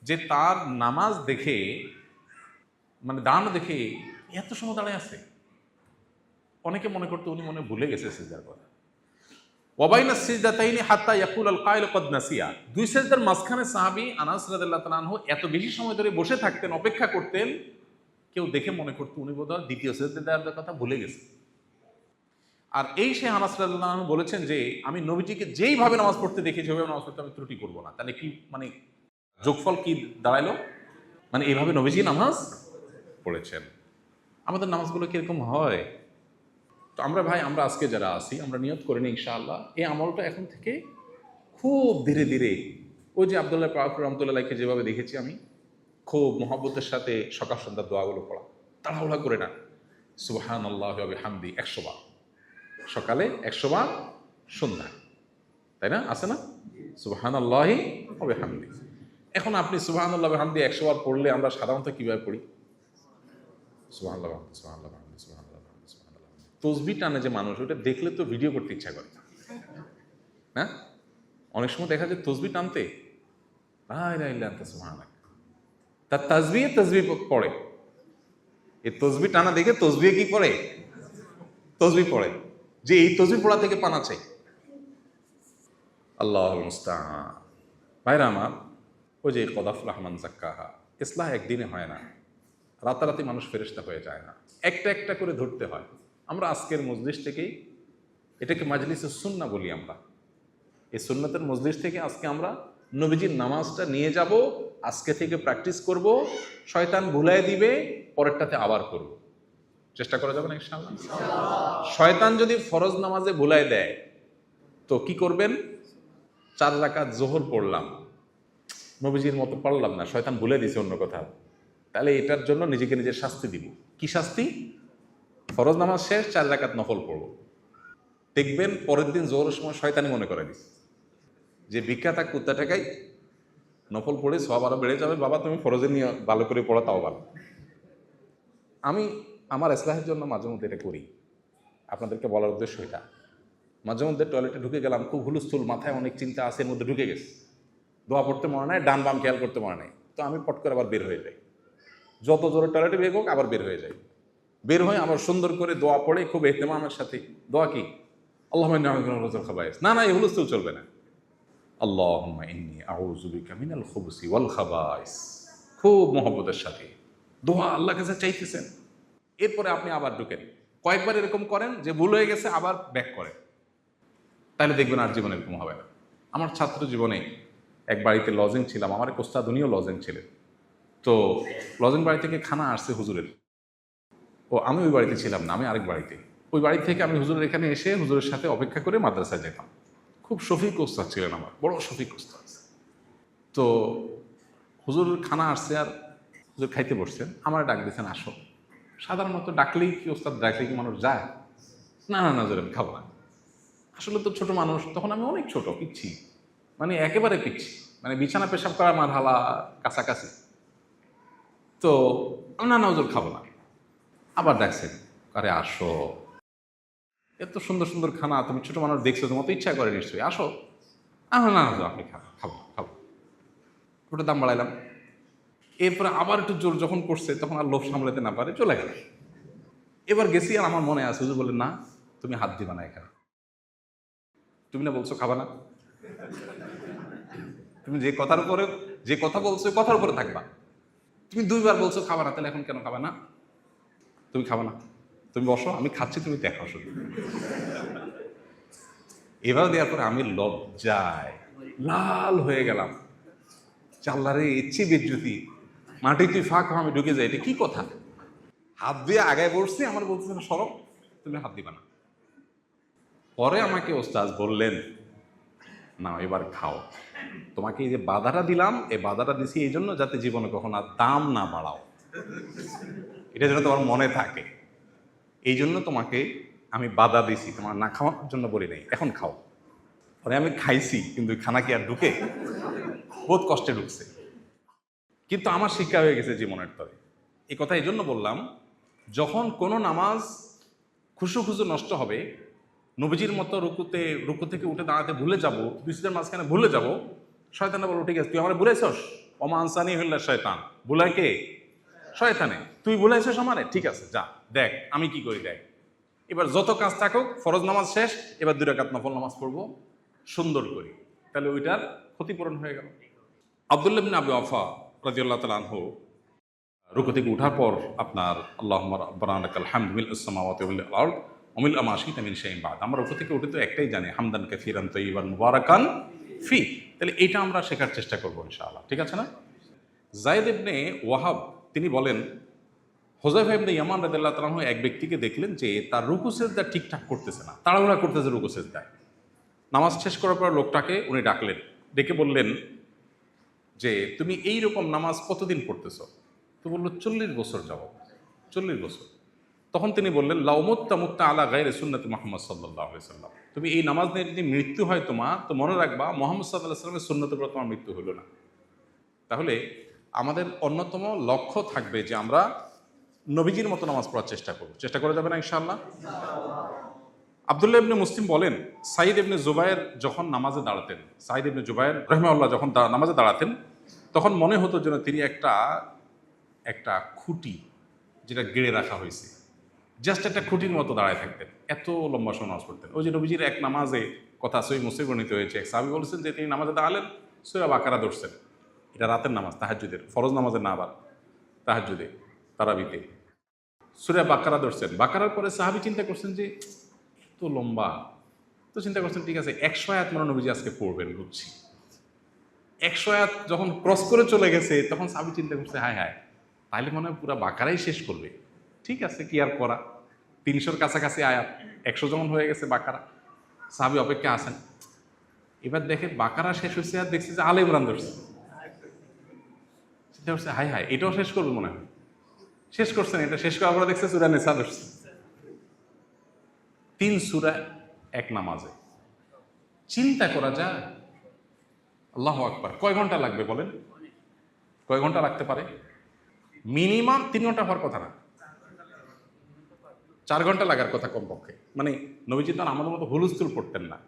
যে তার নামাজ দেখে, মানে দাঁড়ানো দেখে এত সময় দাঁড়ায় আছে, অনেকে মনে করতো উনি মনে ভুলে গেছে সিজদার কথা। ওয়াবাইনা সিজদাতাইনি হাত্তা ইয়াকুল আল কায়েল কাদ নাসিয়া, 2 সিজদার মাঝখানে সাহাবী আনাস রাদিয়াল্লাহু তাআলা আনহু এত বেশি সময় ধরে বসে থাকতেন, অপেক্ষা করতেন, কেউ দেখে মনে করতো উনি বোধহয় দ্বিতীয় সিজদা দেওয়ার কথা ভুলে গেছে। আর এই সে আনাস রাদিয়াল্লাহু আনহু বলেছেন যে আমি নবীজিকে যেইভাবে নামাজ পড়তে দেখেছি ওইভাবে নামাজ পড়তে আমি ত্রুটি করবো না। তাহলে কি মানে যোগফল কি দাঁড়াইলো? মানে এইভাবে নবীজি নামাজ পড়েছেন। আমাদের নামাজগুলো কিরকম হয়? তো আমরা ভাই, আমরা আজকে যারা আছি, আমরা নিয়ত করে নিই ইনশাআল্লাহ এই আমলটা এখন থেকে খুব ধীরে ধীরে, ওই যে আব্দুল্লাহ পাক রহমতুল্লাহকে যেভাবে দেখেছি আমি, খুব মহব্বতের সাথে সকাল সন্ধ্যার দোয়াগুলো পড়া, তাড়াহুড়া করে না। সুবহানাল্লাহি ওয়া বিহামদি 100 বার সকালে, 100 বার সন্ধ্যায়, তাই না? আছে না? সুবহানাল্লাহি ওয়া বিহামদি। এখন আপনি সুবহানাল্লাহি ওয়া বিহামদি 100 বার পড়লে আমরা সাধারণত কিভাবে পড়ি? সুবহানাল্লাহ, সুবহানাল্লাহ, সুবহানাল্লাহ, সুবহানাল্লাহ। তসবিহ টানে যে মানুষ, ওটা দেখলে তো ভিডিও করতে ইচ্ছা করে না? অনেক সময় দেখা যায় তসবিহ টানতে, লা ইলাহা ইল্লা আনতা সুবহানাক, তার তাসবিহ পড়ে। এই তসবিহ টানা দেখে তসবিহ কি করে? তসবিহ পড়ে, যে এই তসবিহ পড়া থেকে পানা চাই। আল্লাহুল মুস্তাআন। ভাইরা আমার, ওই যে কদাফ রহমান জাক্কাহা, ইসলাহ একদিনে হয় না, রাতারাতি মানুষ ফেরেশতা হয়ে যায় না, একটা একটা করে ধরতে হয়। আমরা আজকের মজলিস থেকেই, এটাকে মাজলিসুস সুন্নাহ বলি আমরা, এই সুন্নাতের মজলিস থেকে আজকে আমরা নবীজির নামাজটা নিয়ে যাব, আজকে থেকে প্র্যাকটিস করব, শয়তান ভুলাই দিবে, পরেরটাতে আবার করব, চেষ্টা করা যাবে না ইনশাআল্লাহ? শয়তান যদি ফরজ নামাজে ভুলাই দেয় তো কি করবেন? 4 রাকাত যোহর পড়লাম, নবীজির মতো পড়লাম না, শয়তান ভুলে দিয়েছে অন্য কথা, তাহলে এটার জন্য নিজেকে নিজের শাস্তি দিব। কি শাস্তি? ফরজ নামাজ শেষ, 4 রাকাত নফল পড়ব। দেখবেন পরের দিন জোহরের সময় শয়তানি মনে করে দিচ্ছে যে ভিক্ষা থাক কুত্তা টাকাই, নফল পড়ে সব আরো বেড়ে যাবে, বাবা তুমি ফরজে নিয়ে ভালো করে পড়া, তাও ভালো। আমি আমার ইসলাহের জন্য মাঝে মধ্যে এটা করি, আপনাদেরকে বলার উদ্দেশ্য এটা। মাঝে মধ্যে টয়লেটে ঢুকে গেলাম, খুব হুলস্থুল, মাথায় অনেক চিন্তা আছে, এর মধ্যে ঢুকে গেছে, দোয়া পড়তে মনে নাই, ডান বাম খেয়াল করতে মনে নাই, তো আমি পট করে আবার বের হয়ে যাই। যত জোরে টয়লেটে বের হোক আবার বের হয়ে যাই, বের হয়ে আবার সুন্দর করে দোয়া পড়ে খুব ইহতেমামের সাথে। দোয়া কি? আল্লাহুম্মা ইন্নী আউযু বিকা মিনাল খাবায়েস। না না, এই হুলস্থুল চলবে না। আল্লাহুম্মা ইন্নী আউযু বিকা মিনাল খুবুসি ওয়াল খাবায়েস, খুব মহব্বতের সাথে দোয়া আল্লাহর কাছে চাইতেছেন। এরপরে আপনি আবার ঢুকেন। কয়েকবার এরকম করেন যে ভুল হয়ে গেছে, আবার ব্যাক করেন। তাহলে দেখবেন আর জীবনে এরকম হবে না। আমার ছাত্র জীবনে এক বাড়িতে লজিং ছিলাম, আমার এক ওস্তাদ উনিও লজিং ছিলেন। তো লজিং বাড়ি থেকে খানা আসছে হুজুরের, আমি ওই বাড়িতে ছিলাম না, আমি আরেক বাড়িতে। ওই বাড়ি থেকে আমি হুজুরের এখানে এসে হুজুরের সাথে অপেক্ষা করে মাদ্রাসায় যেতাম। খুব শফিক ওস্তাদ ছিলেন আমার, বড় শফিক ওস্তাদ। তো হুজুর খানা আসছে আর হুজুর খাইতে বসছেন, আমার ডাক দিয়েছেন আসো। সাধারণত ডাকলেই কি ওস্তাদ ডাকলে কি মানুষ যায়? না না না জোরে আমি খাবো না। আসলে তো ছোট মানুষ, তখন আমি অনেক ছোট, পিচ্ছি, মানে একেবারে পিচ্ছি, মানে বিছানা পেশাব করা আমার হালা কাছাকাছি। তো না না হুজুর খাবো না। আবার ডাকছেন, আরে আসো, এত সুন্দর সুন্দর খানা, তুমি ছোট মানুষ দেখছো, তোমার তো ইচ্ছা করে নিশ্চয়ই, আসো। না না হুজুর আপনি খাবো খাবো খাবো। ওটা দাম বাড়াইলাম। এরপরে আবার একটু জোর যখন করছে তখন আর লোভ সামলাতে না পারে চলে গেল। এবার গেছি আর আমার মনে আছে হুজুর বললেন না তুমি হাত দিবা না এখানে, তুমি না বলছো খাবা না, তুমি যে কথা বলছো কথার উপরে থাকবা। তুমি 2বার বলছো খাবা না, তাহলে এখন কেন খাবা না? তুমি খাবা না, তুমি বসো, আমি খাচ্ছি, তুমি দেখো শুধু। এবার দেওয়ার পরে আমি লজ্জায় লাল হয়ে গেলাম। চাল্লারে ইচ্ছে বিদ্যুতি, মাটি তুই ফাঁক, আমি ঢুকে যাই, এটা কি কথা? হাত দিয়ে আগায় বসছি, আমার বলতেছে না সরব, তুমি হাত দিবা না। পরে আমাকে ওস্তাদ বললেন না এবার খাও, তোমাকে এই যে বাধাটা দিলাম, এই বাধাটা দিছি এই জন্য যাতে জীবনে কখনো আর দাম না বাড়াও, এটা যেন তোমার মনে থাকে, এই জন্য তোমাকে আমি বাধা দিছি, তোমার না খাওয়ার জন্য বলি নাই, এখন খাও। পরে আমি খাইছি, কিন্তু খানা কি আর ঢুকে? বহুত কষ্টে ঢুকছে, কিন্তু আমার শিক্ষা হয়ে গেছে জীবনের তরে। এই কথা এই জন্য বললাম, যখন কোনো নামাজ খুশু খুশু নষ্ট হবে, নবীজির মতো রুকু থেকে উঠে দাঁড়াতে ভুলে যাবো, দুই সিজদার মাঝখানে ভুলে যাবো, শয়তানে বলবো ঠিক আছে তুই আমার ভুলাইছস, ওমা আনসানি হইল্লা শয়তান, ভুলাই কে? শয়তানে। তুই ভুলাইছস আমারে, ঠিক আছে যা দেখ আমি কি করি দেখ। এবার যত কাজ থাকুক, ফরজ নামাজ শেষ, এবার 2 রাকাত নফল নামাজ পড়বো সুন্দর করি, তাহলে ওইটার ক্ষতিপূরণ হয়ে গেল। আব্দুল্লাহ ইবনে আবি ওয়াফা রাদিয়াল্লাহু তাআলা আনহু রুকু থেকে উঠার পর আপনার আল্লাহুম্মা রাব্বানা লাকাল হামদু মিলআস সামাওয়াতি ওয়া মিলআল আরদ ওয়া মিলআ মা শি'তা মিন শাইইন বা'দ। আমরা রুকু থেকে উঠে তো একটাই জানি, হামদান কাসীরান তাইয়িবান মুবারাকান ফি। তাহলে এটা আমরা শেখার চেষ্টা করব ইনশাআল্লাহ, ঠিক আছে না? যায়েদ ইবনে ওয়াহাব তিনি বলেন, হুযায়ফা ইবনে ইয়ামান রাদিয়াল্লাহু তাআলা আনহু এক ব্যক্তিকে দেখলেন যে তার রুকু সিজদা ঠিকঠাক করতেছে না, তাড়াহুড়া করতেছে রুকু সিজদায়। নামাজ শেষ করার পর লোকটাকে উনি ডাকলেন, ডেকে বললেন যে তুমি এই রকম নামাজ কতদিন পড়তেছ? তো বললো 40 বছর যাবত। 40 বছর। তখন তিনি বললেন লাউমুত্তা মুক্তা আলা গায়রি সুন্নতি মুহাম্মদ সাল্লাল্লাহু আলাইহি সাল্লাম, তুমি এই নামাজ নিয়ে যদি মৃত্যু হয় তোমার, তো মনে রাখবা মুহাম্মদ সাল্লাল্লাহু আলাইহি সাল্লামের সুন্নতের উপর তোমার মৃত্যু হলো না। তাহলে আমাদের অন্যতম লক্ষ্য থাকবে যে আমরা নবীজির মতো নামাজ পড়ার চেষ্টা করা যাবে না ইনশাআল্লাহ? আব্দুল্লাহ ইবনে মুসলিম বলেন, সাঈদ ইবনে জুবায়ের যখন নামাজে দাঁড়াতেন, সাঈদ ইবনে জুবায়ের রাহিমাহুল্লাহ যখন নামাজে দাঁড়াতেন, তখন মনে হতো যেন তিনি একটা খুঁটি যেটা গেড়ে রাখা হয়েছে, জাস্ট একটা খুঁটির মতো দাঁড়ায় থাকতেন, এত লম্বা সময় নামাজ পড়তেন। ওই যে নবীজির এক নামাজে কথা সহিহ মুসলিমে বর্ণিত হয়েছে, এক সাহাবী বলেছেন যে তিনি নামাজে দাঁড়ালেন, সূরা বাকারা ধরছেন। এটা রাতের নামাজ, তাহাজ্জুদের, ফরজ নামাজের না, আবার তাহাজ্জুদে, তারাবিতে সূরা বাকারা ধরছেন। বাকারার পরে সাহাবী চিন্তা করছেন যে তো লম্বা, তো চিন্তা করছেন ঠিক আছে 100 আয়াত মনে নবীজি আজকে পড়বেন, বুঝছি। 100 আয়াত যখন ক্রস করে চলে গেছে, তখন সাহাবী চিন্তা করছে হায় হায়, তাহলে মনে হয় পুরো বাকারাই শেষ করবে। ঠিক আছে, কি আর করা, 300-র কাছাকাছি আয়াত, 100 যখন হয়ে গেছে বাকারা, সাহাবী অপেক্ষা আছেন। এবার দেখে বাকারা শেষ হয়েছে আর দেখছে যে আলে ইমরান ধরছে। চিন্তা করছে হায় হায়, এটাও শেষ করবে মনে হয়। শেষ করছেন, এটা শেষ করার পরে দেখছে সূরা নিসা ধরছে। 3 সূরা এক নামাজে, চিন্তা করা যায়। আল্লাহু আকবার। কয় ঘন্টা লাগবে বলেন? কয় ঘন্টা লাগতে পারে? মিনিমাম 3 ঘন্টা হওয়ার কথা না, 4 ঘন্টা লাগার কথা কমপক্ষে। মানে নবীজি তো আমাদের মতো হুলস্থুল পড়তেন না,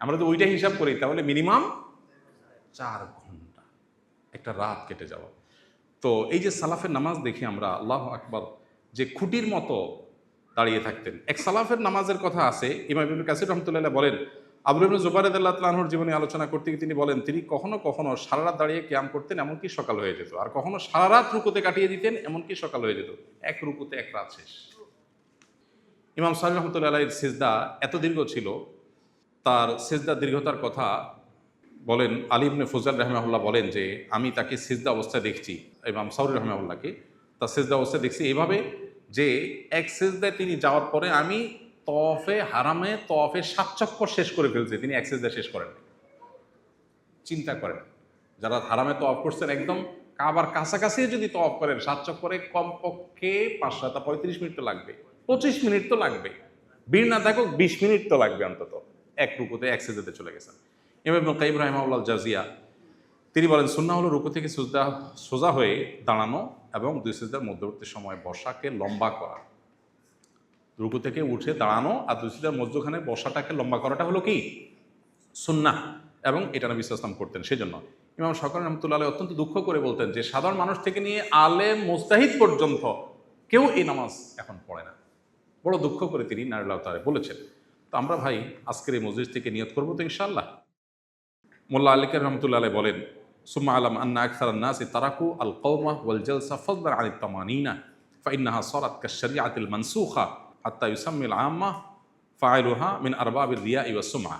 আমরা যদি ওইটা হিসাব করি তাহলে মিনিমাম 4 ঘন্টা, একটা রাত কেটে যাওয়া। তো এই যে সালাফের নামাজ দেখি আমরা, আল্লাহু আকবার, যে খুঁটির মতো দাঁড়িয়ে থাকতেন। এক সালাফের নামাজের কথা আছে, ইমাম ইবনে কাসির রাহমাতুল্লাহ বলেন, আবু ইবনে জুবাইর রাদিয়াল্লাহু তাআলা আনহুর জীবনী আলোচনা করতে গিয়ে তিনি বলেন, তিনি কখনো কখনো সারা রাত দাঁড়িয়ে কিয়াম করতেন, এমনকি সকাল হয়ে যেত, আর কখনো সারা রাত রুকুতে কাটিয়ে দিতেন, এমনকি সকাল হয়ে যেত। এক রুকুতে এক রাত শেষ। ইমাম সাহেব রহমতুল্লাহ আলাইহির সিজদা এত দীর্ঘ ছিল, তার সিজদা দীর্ঘতার কথা বলেন আলী ইবনে ফুজাল রাহিমাহুল্লাহ বলেন যে আমি তাকে সিজদা অবস্থায় দেখছি, ইমাম সাউরি রাহিমাহুল্লাহকে তার সিজদা অবস্থায় দেখছি এইভাবে যে এক সিজদায় তিনি যাওয়ার পরে আমি তওয়াফে 7 চক্কর শেষ করে ফেলছি, তিনি এক সিজদা শেষ করেন। চিন্তা করেন, যারা হারামে তওয়াফ করছেন একদম কাবার কাছাকাছি যদি তওয়াফ করেন 7 চক্করে কমপক্ষে 5-35 মিনিট তো লাগবে, 25 মিনিট তো লাগবে, ভিড় না থাকুক 20 মিনিট তো লাগবে অন্তত, এক রুকুতে এক সিজদাতে চলে গেছেন। ইমাম ইবনে কাইয়িম রাহিমাহুল্লাহ জাজিয়া তিনি বলেন সুন্নাহ হলো রুকু থেকে সোজা হয়ে দাঁড়ানো এবং দুই সিজদার মধ্যবর্তী সময় বসাকে লম্বা করা। রুকু থেকে উঠে দাঁড়ানো আর দুই সিজদার মধ্যখানে বসাটাকে লম্বা করাটা হলো কি সুন্নাহ, এবং এটা নবী সাল্লাল্লাহু আলাইহি ওয়াসাল্লাম করতেন। সেই জন্য ইমাম শাওকানি রাহমাতুল্লাহ আলাইহি অত্যন্ত দুঃখ করে বলতেন যে সাধারণ মানুষ থেকে নিয়ে আলেম মুজতাহিদ পর্যন্ত কেউ এই নামাজ এখন পড়ে না। বড় দুঃখ করে তিনি নারিল্লাহ তাআলা বলেছেন। তো আমরা ভাই আজকের এই মজলিস থেকে নিয়ত করবো তো ইনশাআল্লাহ। মোল্লা আলী কারীম রাহমাতুল্লাহ আলাইহি বলেন সুম্মা আলাম আন্না আকসারান নাসি তারাকু আল কওমা ওয়াল জালসা ফাদলান আনিত তামানিনা ফাইন্নাহা সারাত কাশ-শারিআতিল মানসুখা হাত্তা ইউসাম্মিল আম্মা ফাইলুহা মিন আরবাবির রিয়াই ওয়াস সুমআ।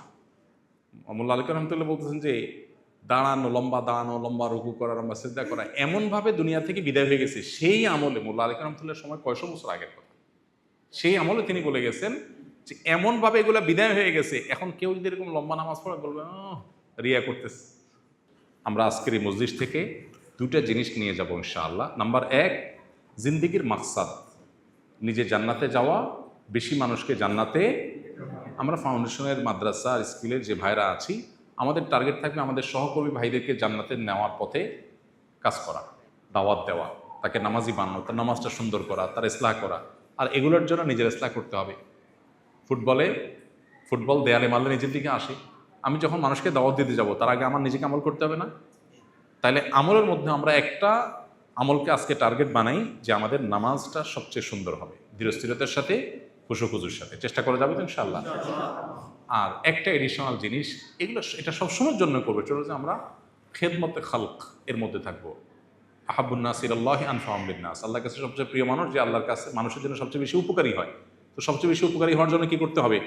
মোল্লা আলী কারীম রাহমাতুল্লাহ বলতেছেন যে দাঁড়ানো, লম্বা রুকু করা, লম্বা সিজদা করা এমনভাবে দুনিয়া থেকে বিদায় হয়ে গেছে। সেই আমলে মোল্লা আলী কারীম রাহমাতুল্লাহর সময় কয়শো বছর আগের কথা, সেই আমলে তিনি বলে গেছেন যে এমনভাবে এগুলো বিদায় হয়ে গেছে, এখন কেউ যদি এরকম লম্বা নামাজ পড়ে বলবে রিয়া করতেছে। আমরা আজকের এই মজলিস থেকে দুটা জিনিস নিয়ে যাব ইনশাআল্লাহ। নাম্বার 1, জিন্দেগির মাকসাদ, নিজে জান্নাতে যাওয়া, বেশি মানুষকে জান্নাতে। আমরা ফাউন্ডেশনের মাদ্রাসা স্কুলের যে ভাইরা আছি, আমাদের টার্গেট থাকবে আমাদের সহকর্মী ভাইদেরকে জান্নাতে নেওয়ার পথে কাজ করা, দাওয়াত দেওয়া, তাকে নামাজি বানানো, তার নামাজটা সুন্দর করা, তার ইসলাহ করা। আর এগুলোর জন্য নিজের ইসলাহ করতে হবে। ফুটবল দেয়ালে মারলে নিজের দিকে আসে। আমি যখন মানুষকে দাওয়াত দিতে যাব তার আগে আমার নিজেকে আমল করতে হবে না? তাইলে আমলের মধ্যে আমরা একটা আমলকে আজকে টার্গেট বানাই যে আমাদের নামাজটা সবচেয়ে সুন্দর হবে, ধীরস্থিরতার সাথে, খুশুখুজুর সাথে। চেষ্টা করা যাবে তো ইনশাআল্লাহ। আর একটা এডিশনাল জিনিস, এটা সবসময়ের জন্য করবে, চলো যে আমরা খেদমতে খালক এর মধ্যে থাকবো। আহাব্বুন নাস ইলাল্লাহি আনফাহুম লিন-নাস, আল্লাহর কাছে সবচেয়ে প্রিয় মানুষ যে আল্লাহর কাছে মানুষের জন্য সবচেয়ে বেশি উপকারী হয়। তো সবচেয়ে বেশি উপকারী হওয়ার জন্য কি করতে হবে?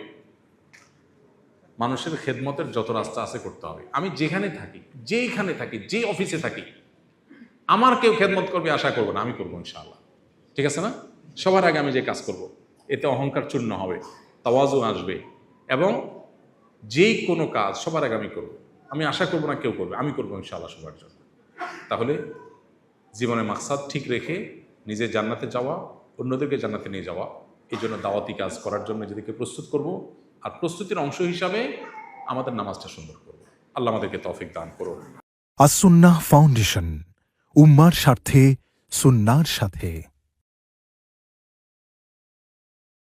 মানুষের খেদমতের যত রাস্তা আছে করতে হবে। আমি যেখানে থাকি, যেইখানে থাকি, যে অফিসে থাকি, আমার কেউ খেদমত করবে আশা করবো না, আমি করবো ইনশাআল্লাহ। ঠিক আছে না? সবার আগে আমি যে কাজ করব, এতে অহংকার চূর্ণ হবে, তাওয়াজু আসবে, এবং যেই কোনো কাজ সবার আগে আমি করবো। আমি আশা করবো না কেউ করবে, আমি করবো ইনশাআল্লাহ সবার জন্য। তাহলে জীবনের মাকসাদ ঠিক রেখে নিজে জান্নাতে যাওয়া, অন্যদেরকে জান্নাতে নিয়ে যাওয়া, এই জন্য দাওয়াতি কাজ করার জন্য নিজেদেরকে প্রস্তুত করব। আর প্রস্তুতির অংশ হিসাবে আমাদের নামাজটা সুন্দর করব। আল্লাহ আমাদেরকে তৌফিক দান করুন। আস-সুন্নাহ ফাউন্ডেশন, উম্মার স্বার্থে সুন্নাহর সাথে।